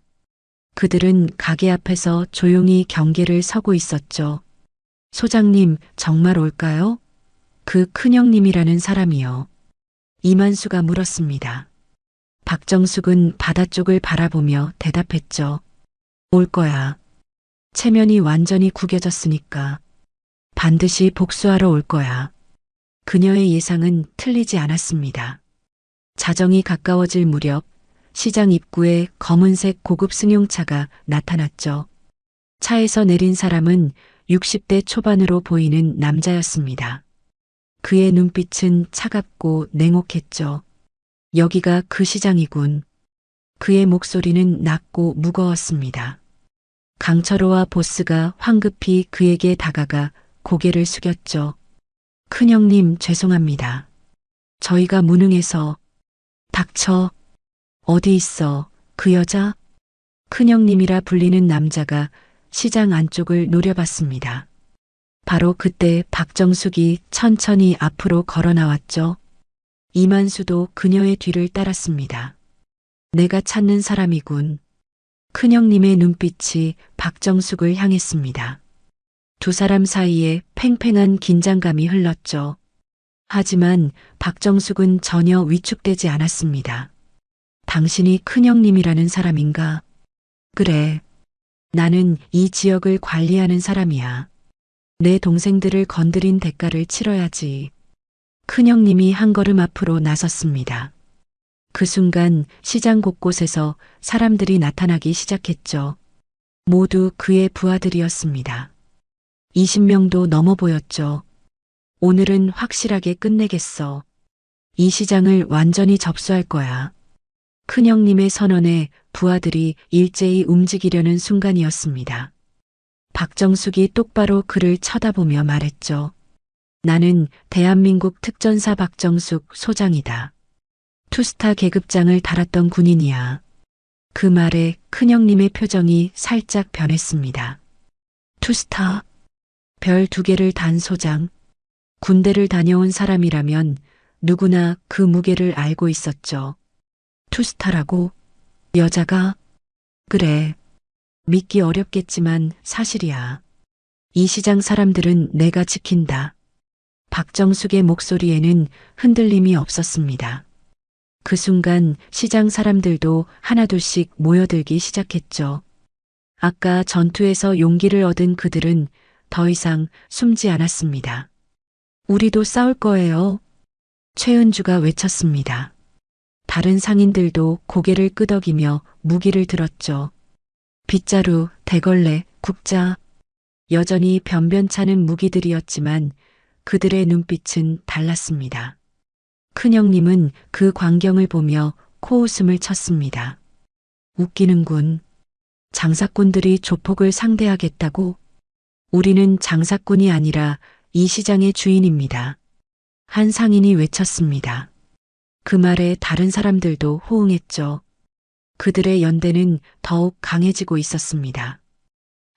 그들은 가게 앞에서 조용히 경계를 서고 있었죠. 소장님, 정말 올까요? 그 큰형님이라는 사람이요. 이만수가 물었습니다. 박정숙은 바다 쪽을 바라보며 대답했죠. 올 거야. 체면이 완전히 구겨졌으니까. 반드시 복수하러 올 거야. 그녀의 예상은 틀리지 않았습니다. 자정이 가까워질 무렵 시장 입구에 검은색 고급 승용차가 나타났죠. 차에서 내린 사람은 60대 초반으로 보이는 남자였습니다. 그의 눈빛은 차갑고 냉혹했죠. 여기가 그 시장이군. 그의 목소리는 낮고 무거웠습니다. 강철호와 보스가 황급히 그에게 다가가 고개를 숙였죠. 큰형님, 죄송합니다. 저희가 무능해서. 닥쳐. 어디 있어, 그 여자? 큰형님이라 불리는 남자가 시장 안쪽을 노려봤습니다. 바로 그때 박정숙이 천천히 앞으로 걸어 나왔죠. 이만수도 그녀의 뒤를 따랐습니다. 내가 찾는 사람이군. 큰형님의 눈빛이 박정숙을 향했습니다. 두 사람 사이에 팽팽한 긴장감이 흘렀죠. 하지만 박정숙은 전혀 위축되지 않았습니다. 당신이 큰형님이라는 사람인가? 그래. 나는 이 지역을 관리하는 사람이야. 내 동생들을 건드린 대가를 치러야지. 큰형님이 한 걸음 앞으로 나섰습니다. 그 순간 시장 곳곳에서 사람들이 나타나기 시작했죠. 모두 그의 부하들이었습니다. 20명도 넘어 보였죠. 오늘은 확실하게 끝내겠어. 이 시장을 완전히 접수할 거야. 큰형님의 선언에 부하들이 일제히 움직이려는 순간이었습니다. 박정숙이 똑바로 그를 쳐다보며 말했죠. 나는 대한민국 특전사 박정숙 소장이다. 투스타 계급장을 달았던 군인이야. 그 말에 큰형님의 표정이 살짝 변했습니다. 투스타? 별 2개를 단 소장. 군대를 다녀온 사람이라면 누구나 그 무게를 알고 있었죠. 투스타라고? 여자가? 그래. 믿기 어렵겠지만 사실이야. 이 시장 사람들은 내가 지킨다. 박정숙의 목소리에는 흔들림이 없었습니다. 그 순간 시장 사람들도 하나둘씩 모여들기 시작했죠. 아까 전투에서 용기를 얻은 그들은 더 이상 숨지 않았습니다. 우리도 싸울 거예요. 최은주가 외쳤습니다. 다른 상인들도 고개를 끄덕이며 무기를 들었죠. 빗자루, 대걸레, 국자. 여전히 변변찮은 무기들이었지만 그들의 눈빛은 달랐습니다. 큰형님은 그 광경을 보며 코웃음을 쳤습니다. 웃기는군. 장사꾼들이 조폭을 상대하겠다고? 우리는 장사꾼이 아니라 이 시장의 주인입니다. 한 상인이 외쳤습니다. 그 말에 다른 사람들도 호응했죠. 그들의 연대는 더욱 강해지고 있었습니다.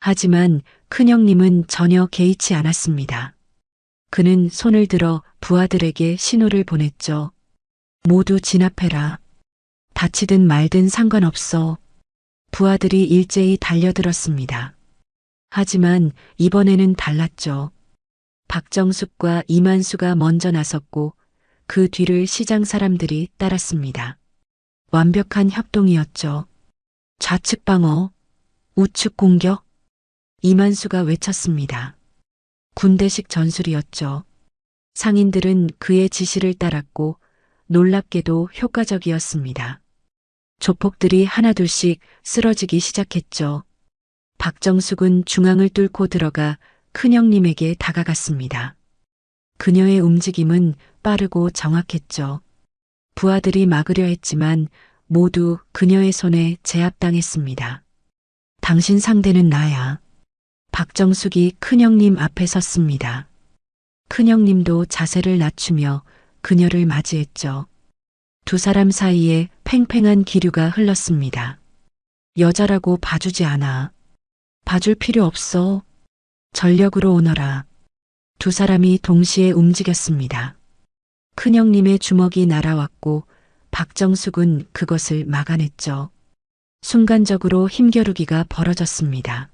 하지만 큰형님은 전혀 개의치 않았습니다. 그는 손을 들어 부하들에게 신호를 보냈죠. 모두 진압해라. 다치든 말든 상관없어. 부하들이 일제히 달려들었습니다. 하지만 이번에는 달랐죠. 박정숙과 이만수가 먼저 나섰고 그 뒤를 시장 사람들이 따랐습니다. 완벽한 협동이었죠. 좌측 방어, 우측 공격. 이만수가 외쳤습니다. 군대식 전술이었죠. 상인들은 그의 지시를 따랐고 놀랍게도 효과적이었습니다. 조폭들이 하나둘씩 쓰러지기 시작했죠. 박정숙은 중앙을 뚫고 들어가 큰형님에게 다가갔습니다. 그녀의 움직임은 빠르고 정확했죠. 부하들이 막으려 했지만 모두 그녀의 손에 제압당했습니다. 당신 상대는 나야. 박정숙이 큰형님 앞에 섰습니다. 큰형님도 자세를 낮추며 그녀를 맞이했죠. 두 사람 사이에 팽팽한 기류가 흘렀습니다. 여자라고 봐주지 않아. 봐줄 필요 없어. 전력으로 오너라. 두 사람이 동시에 움직였습니다. 큰형님의 주먹이 날아왔고 박정숙은 그것을 막아냈죠. 순간적으로 힘겨루기가 벌어졌습니다.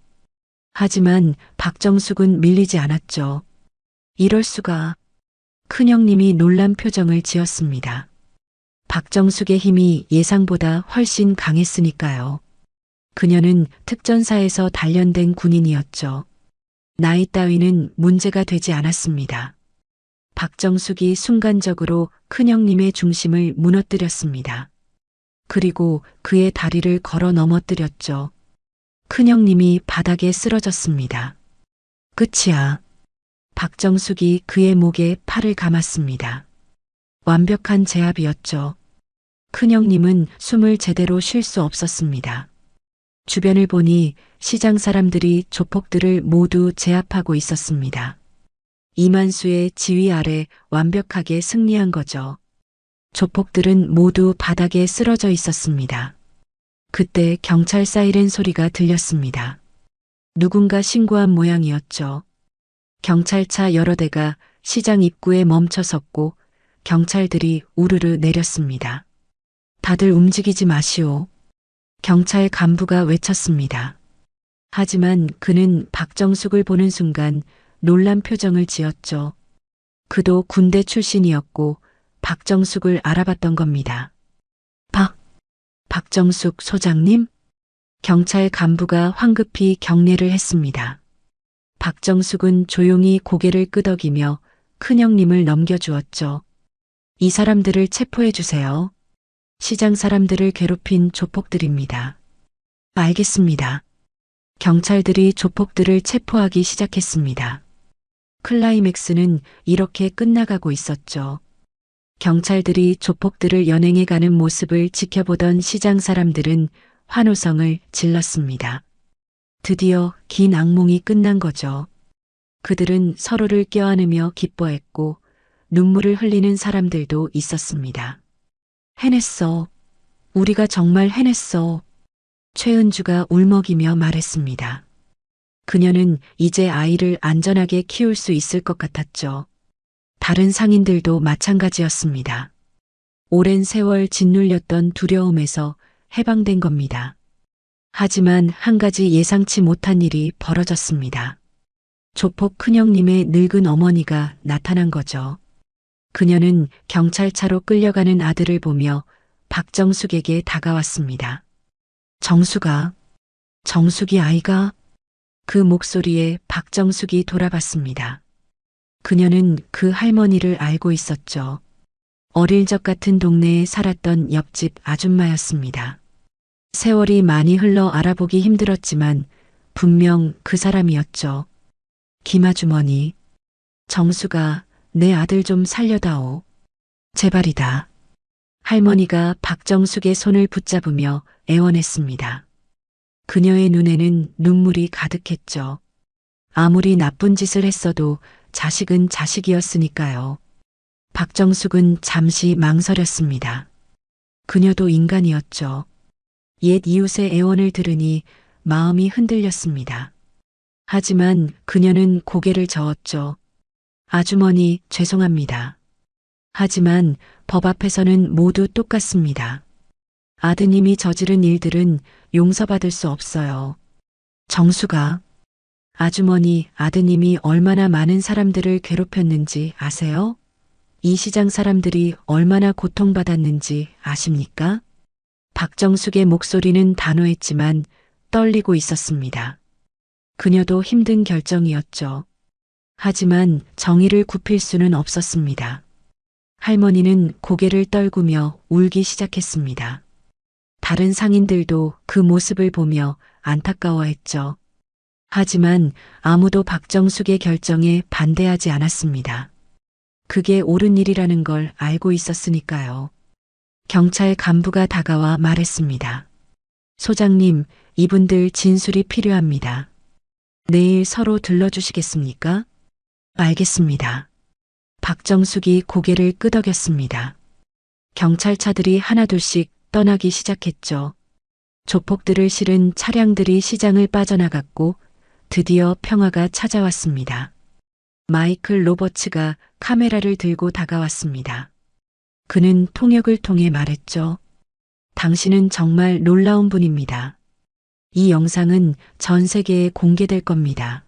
하지만 박정숙은 밀리지 않았죠. 이럴 수가. 큰형님이 놀란 표정을 지었습니다. 박정숙의 힘이 예상보다 훨씬 강했으니까요. 그녀는 특전사에서 단련된 군인이었죠. 나이 따위는 문제가 되지 않았습니다. 박정숙이 순간적으로 큰형님의 중심을 무너뜨렸습니다. 그리고 그의 다리를 걸어 넘어뜨렸죠. 큰형님이 바닥에 쓰러졌습니다. 끝이야. 박정숙이 그의 목에 팔을 감았습니다. 완벽한 제압이었죠. 큰형님은 숨을 제대로 쉴 수 없었습니다. 주변을 보니 시장 사람들이 조폭들을 모두 제압하고 있었습니다. 이만수의 지휘 아래 완벽하게 승리한 거죠. 조폭들은 모두 바닥에 쓰러져 있었습니다. 그때 경찰 사이렌 소리가 들렸습니다. 누군가 신고한 모양이었죠. 경찰차 여러 대가 시장 입구에 멈춰섰고 경찰들이 우르르 내렸습니다. 다들 움직이지 마시오. 경찰 간부가 외쳤습니다. 하지만 그는 박정숙을 보는 순간 놀란 표정을 지었죠. 그도 군대 출신이었고 박정숙을 알아봤던 겁니다. 박정숙 소장님? 경찰 간부가 황급히 경례를 했습니다. 박정숙은 조용히 고개를 끄덕이며 큰형님을 넘겨주었죠. 이 사람들을 체포해 주세요. 시장 사람들을 괴롭힌 조폭들입니다. 알겠습니다. 경찰들이 조폭들을 체포하기 시작했습니다. 클라이맥스는 이렇게 끝나가고 있었죠. 경찰들이 조폭들을 연행해 가는 모습을 지켜보던 시장 사람들은 환호성을 질렀습니다. 드디어 긴 악몽이 끝난 거죠. 그들은 서로를 껴안으며 기뻐했고 눈물을 흘리는 사람들도 있었습니다. 해냈어. 우리가 정말 해냈어. 최은주가 울먹이며 말했습니다. 그녀는 이제 아이를 안전하게 키울 수 있을 것 같았죠. 다른 상인들도 마찬가지였습니다. 오랜 세월 짓눌렸던 두려움에서 해방된 겁니다. 하지만 한 가지 예상치 못한 일이 벌어졌습니다. 조폭 큰형님의 늙은 어머니가 나타난 거죠. 그녀는 경찰차로 끌려가는 아들을 보며 박정숙에게 다가왔습니다. 정숙이 아이가? 그 목소리에 박정숙이 돌아봤습니다. 그녀는 그 할머니를 알고 있었죠. 어릴 적 같은 동네에 살았던 옆집 아줌마였습니다. 세월이 많이 흘러 알아보기 힘들었지만 분명 그 사람이었죠. 김아주머니, 정수가 내 아들 좀 살려다오. 제발이다. 할머니가 박정숙의 손을 붙잡으며 애원했습니다. 그녀의 눈에는 눈물이 가득했죠. 아무리 나쁜 짓을 했어도 자식은 자식이었으니까요. 박정숙은 잠시 망설였습니다. 그녀도 인간이었죠. 옛 이웃의 애원을 들으니 마음이 흔들렸습니다. 하지만 그녀는 고개를 저었죠. 아주머니, 죄송합니다. 하지만 법 앞에서는 모두 똑같습니다. 아드님이 저지른 일들은 용서받을 수 없어요. 정수가, 아주머니, 아드님이 얼마나 많은 사람들을 괴롭혔는지 아세요? 이 시장 사람들이 얼마나 고통받았는지 아십니까? 박정숙의 목소리는 단호했지만 떨리고 있었습니다. 그녀도 힘든 결정이었죠. 하지만 정의를 굽힐 수는 없었습니다. 할머니는 고개를 떨구며 울기 시작했습니다. 다른 상인들도 그 모습을 보며 안타까워했죠. 하지만 아무도 박정숙의 결정에 반대하지 않았습니다. 그게 옳은 일이라는 걸 알고 있었으니까요. 경찰 간부가 다가와 말했습니다. 소장님, 이분들 진술이 필요합니다. 내일 서로 들러주시겠습니까? 알겠습니다. 박정숙이 고개를 끄덕였습니다. 경찰차들이 하나둘씩 떠나기 시작했죠. 조폭들을 실은 차량들이 시장을 빠져나갔고 드디어 평화가 찾아왔습니다. 마이클 로버츠가 카메라를 들고 다가왔습니다. 그는 통역을 통해 말했죠. 당신은 정말 놀라운 분입니다. 이 영상은 전 세계에 공개될 겁니다.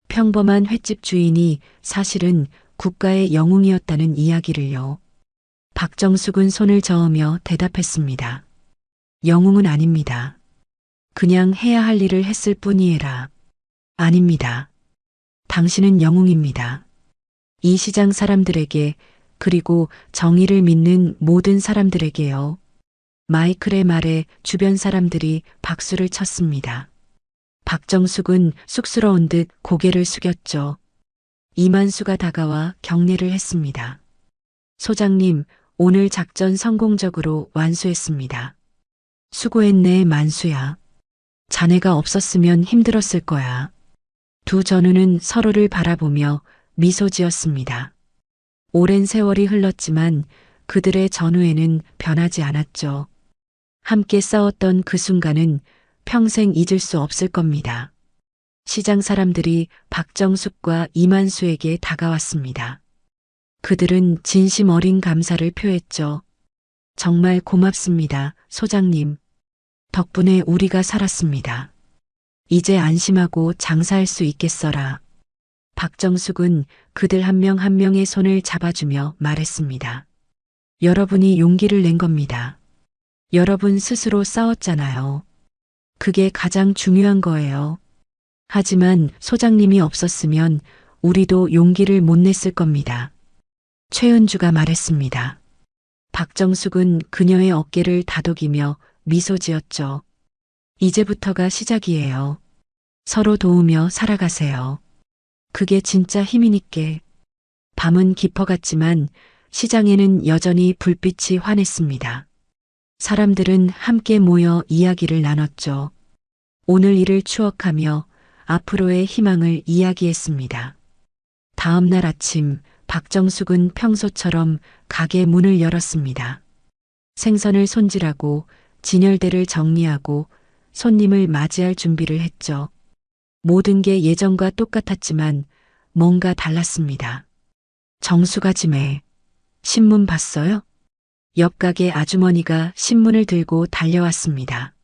평범한 횟집 주인이 사실은 국가의 영웅이었다는 이야기를요. 박정숙은 손을 저으며 대답했습니다. 영웅은 아닙니다. 그냥 해야 할 일을 했을 뿐이에라. 아닙니다. 당신은 영웅입니다. 이 시장 사람들에게 그리고 정의를 믿는 모든 사람들에게요. 마이클의 말에 주변 사람들이 박수를 쳤습니다. 박정숙은 쑥스러운 듯 고개를 숙였죠. 이만수가 다가와 격려를 했습니다. 소장님, 오늘 작전 성공적으로 완수했습니다. 수고했네, 만수야. 자네가 없었으면 힘들었을 거야. 두 전우는 서로를 바라보며 미소 지었습니다. 오랜 세월이 흘렀지만 그들의 전후에는 변하지 않았죠. 함께 싸웠던 그 순간은 평생 잊을 수 없을 겁니다. 시장 사람들이 박정숙과 이만수에게 다가왔습니다. 그들은 진심 어린 감사를 표했죠. 정말 고맙습니다, 소장님. 덕분에 우리가 살았습니다. 이제 안심하고 장사할 수 있겠어라. 박정숙은 그들 한 명 한 명의 손을 잡아주며 말했습니다. 여러분이 용기를 낸 겁니다. 여러분 스스로 싸웠잖아요. 그게 가장 중요한 거예요. 하지만 소장님이 없었으면 우리도 용기를 못 냈을 겁니다. 최은주가 말했습니다. 박정숙은 그녀의 어깨를 다독이며 미소 지었죠. 이제부터가 시작이에요. 서로 도우며 살아가세요. 그게 진짜 힘이니께. 밤은 깊어갔지만 시장에는 여전히 불빛이 환했습니다. 사람들은 함께 모여 이야기를 나눴죠. 오늘 일을 추억하며 앞으로의 희망을 이야기했습니다. 다음 날 아침 박정숙은 평소처럼 가게 문을 열었습니다. 생선을 손질하고 진열대를 정리하고 손님을 맞이할 준비를 했죠. 모든 게 예전과 똑같았지만 뭔가 달랐습니다. 정수가지매, 신문 봤어요? 옆 가게 아주머니가 신문을 들고 달려왔습니다.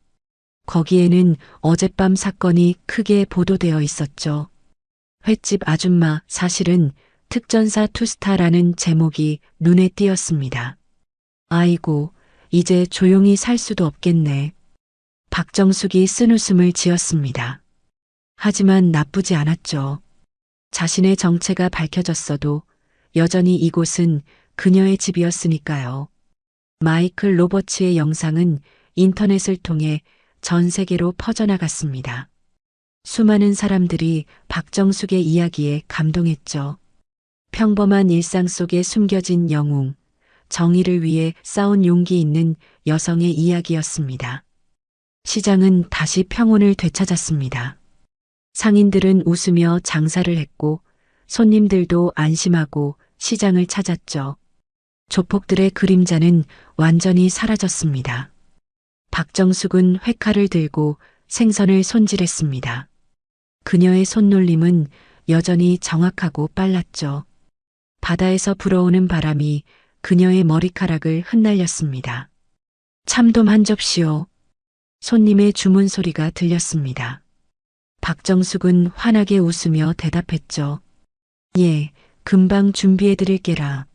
거기에는 어젯밤 사건이 크게 보도되어 있었죠. 횟집 아줌마 사실은 특전사 투스타라는 제목이 눈에 띄었습니다. 아이고, 이제 조용히 살 수도 없겠네. 박정숙이 쓴웃음을 지었습니다. 하지만 나쁘지 않았죠. 자신의 정체가 밝혀졌어도 여전히 이곳은 그녀의 집이었으니까요. 마이클 로버츠의 영상은 인터넷을 통해 전 세계로 퍼져나갔습니다. 수많은 사람들이 박정숙의 이야기에 감동했죠. 평범한 일상 속에 숨겨진 영웅, 정의를 위해 싸운 용기 있는 여성의 이야기였습니다. 시장은 다시 평온을 되찾았습니다. 상인들은 웃으며 장사를 했고 손님들도 안심하고 시장을 찾았죠. 조폭들의 그림자는 완전히 사라졌습니다. 박정숙은 회칼을 들고 생선을 손질했습니다. 그녀의 손놀림은 여전히 정확하고 빨랐죠. 바다에서 불어오는 바람이 그녀의 머리카락을 흩날렸습니다. 참돔 한 접시요. 손님의 주문 소리가 들렸습니다. 박정숙은 환하게 웃으며 대답했죠. 예, 금방 준비해 드릴게라.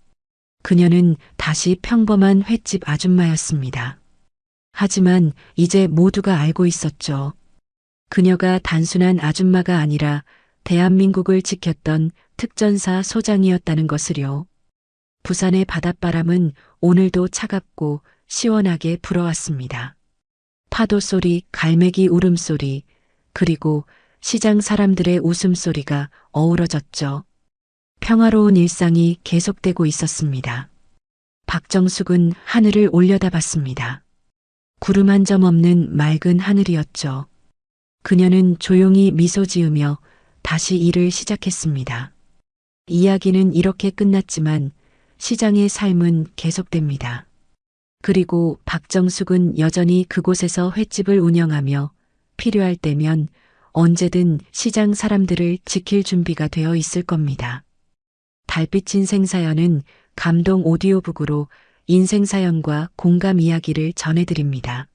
그녀는 다시 평범한 횟집 아줌마였습니다. 하지만 이제 모두가 알고 있었죠. 그녀가 단순한 아줌마가 아니라 대한민국을 지켰던 특전사 소장이었다는 것을요. 부산의 바닷바람은 오늘도 차갑고 시원하게 불어왔습니다. 파도 소리, 갈매기 울음소리, 그리고 시장 사람들의 웃음소리가 어우러졌죠. 평화로운 일상이 계속되고 있었습니다. 박정숙은 하늘을 올려다봤습니다. 구름 한 점 없는 맑은 하늘이었죠. 그녀는 조용히 미소 지으며 다시 일을 시작했습니다. 이야기는 이렇게 끝났지만 시장의 삶은 계속됩니다. 그리고 박정숙은 여전히 그곳에서 횟집을 운영하며 필요할 때면 언제든 시장 사람들을 지킬 준비가 되어 있을 겁니다. 달빛인 생사연은 감동 오디오북으로 인생사연과 공감 이야기를 전해드립니다.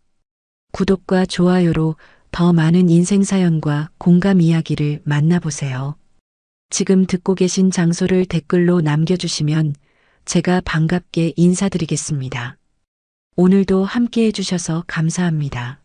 구독과 좋아요로 더 많은 인생사연과 공감 이야기를 만나보세요. 지금 듣고 계신 장소를 댓글로 남겨주시면 제가 반갑게 인사드리겠습니다. 오늘도 함께 해주셔서 감사합니다.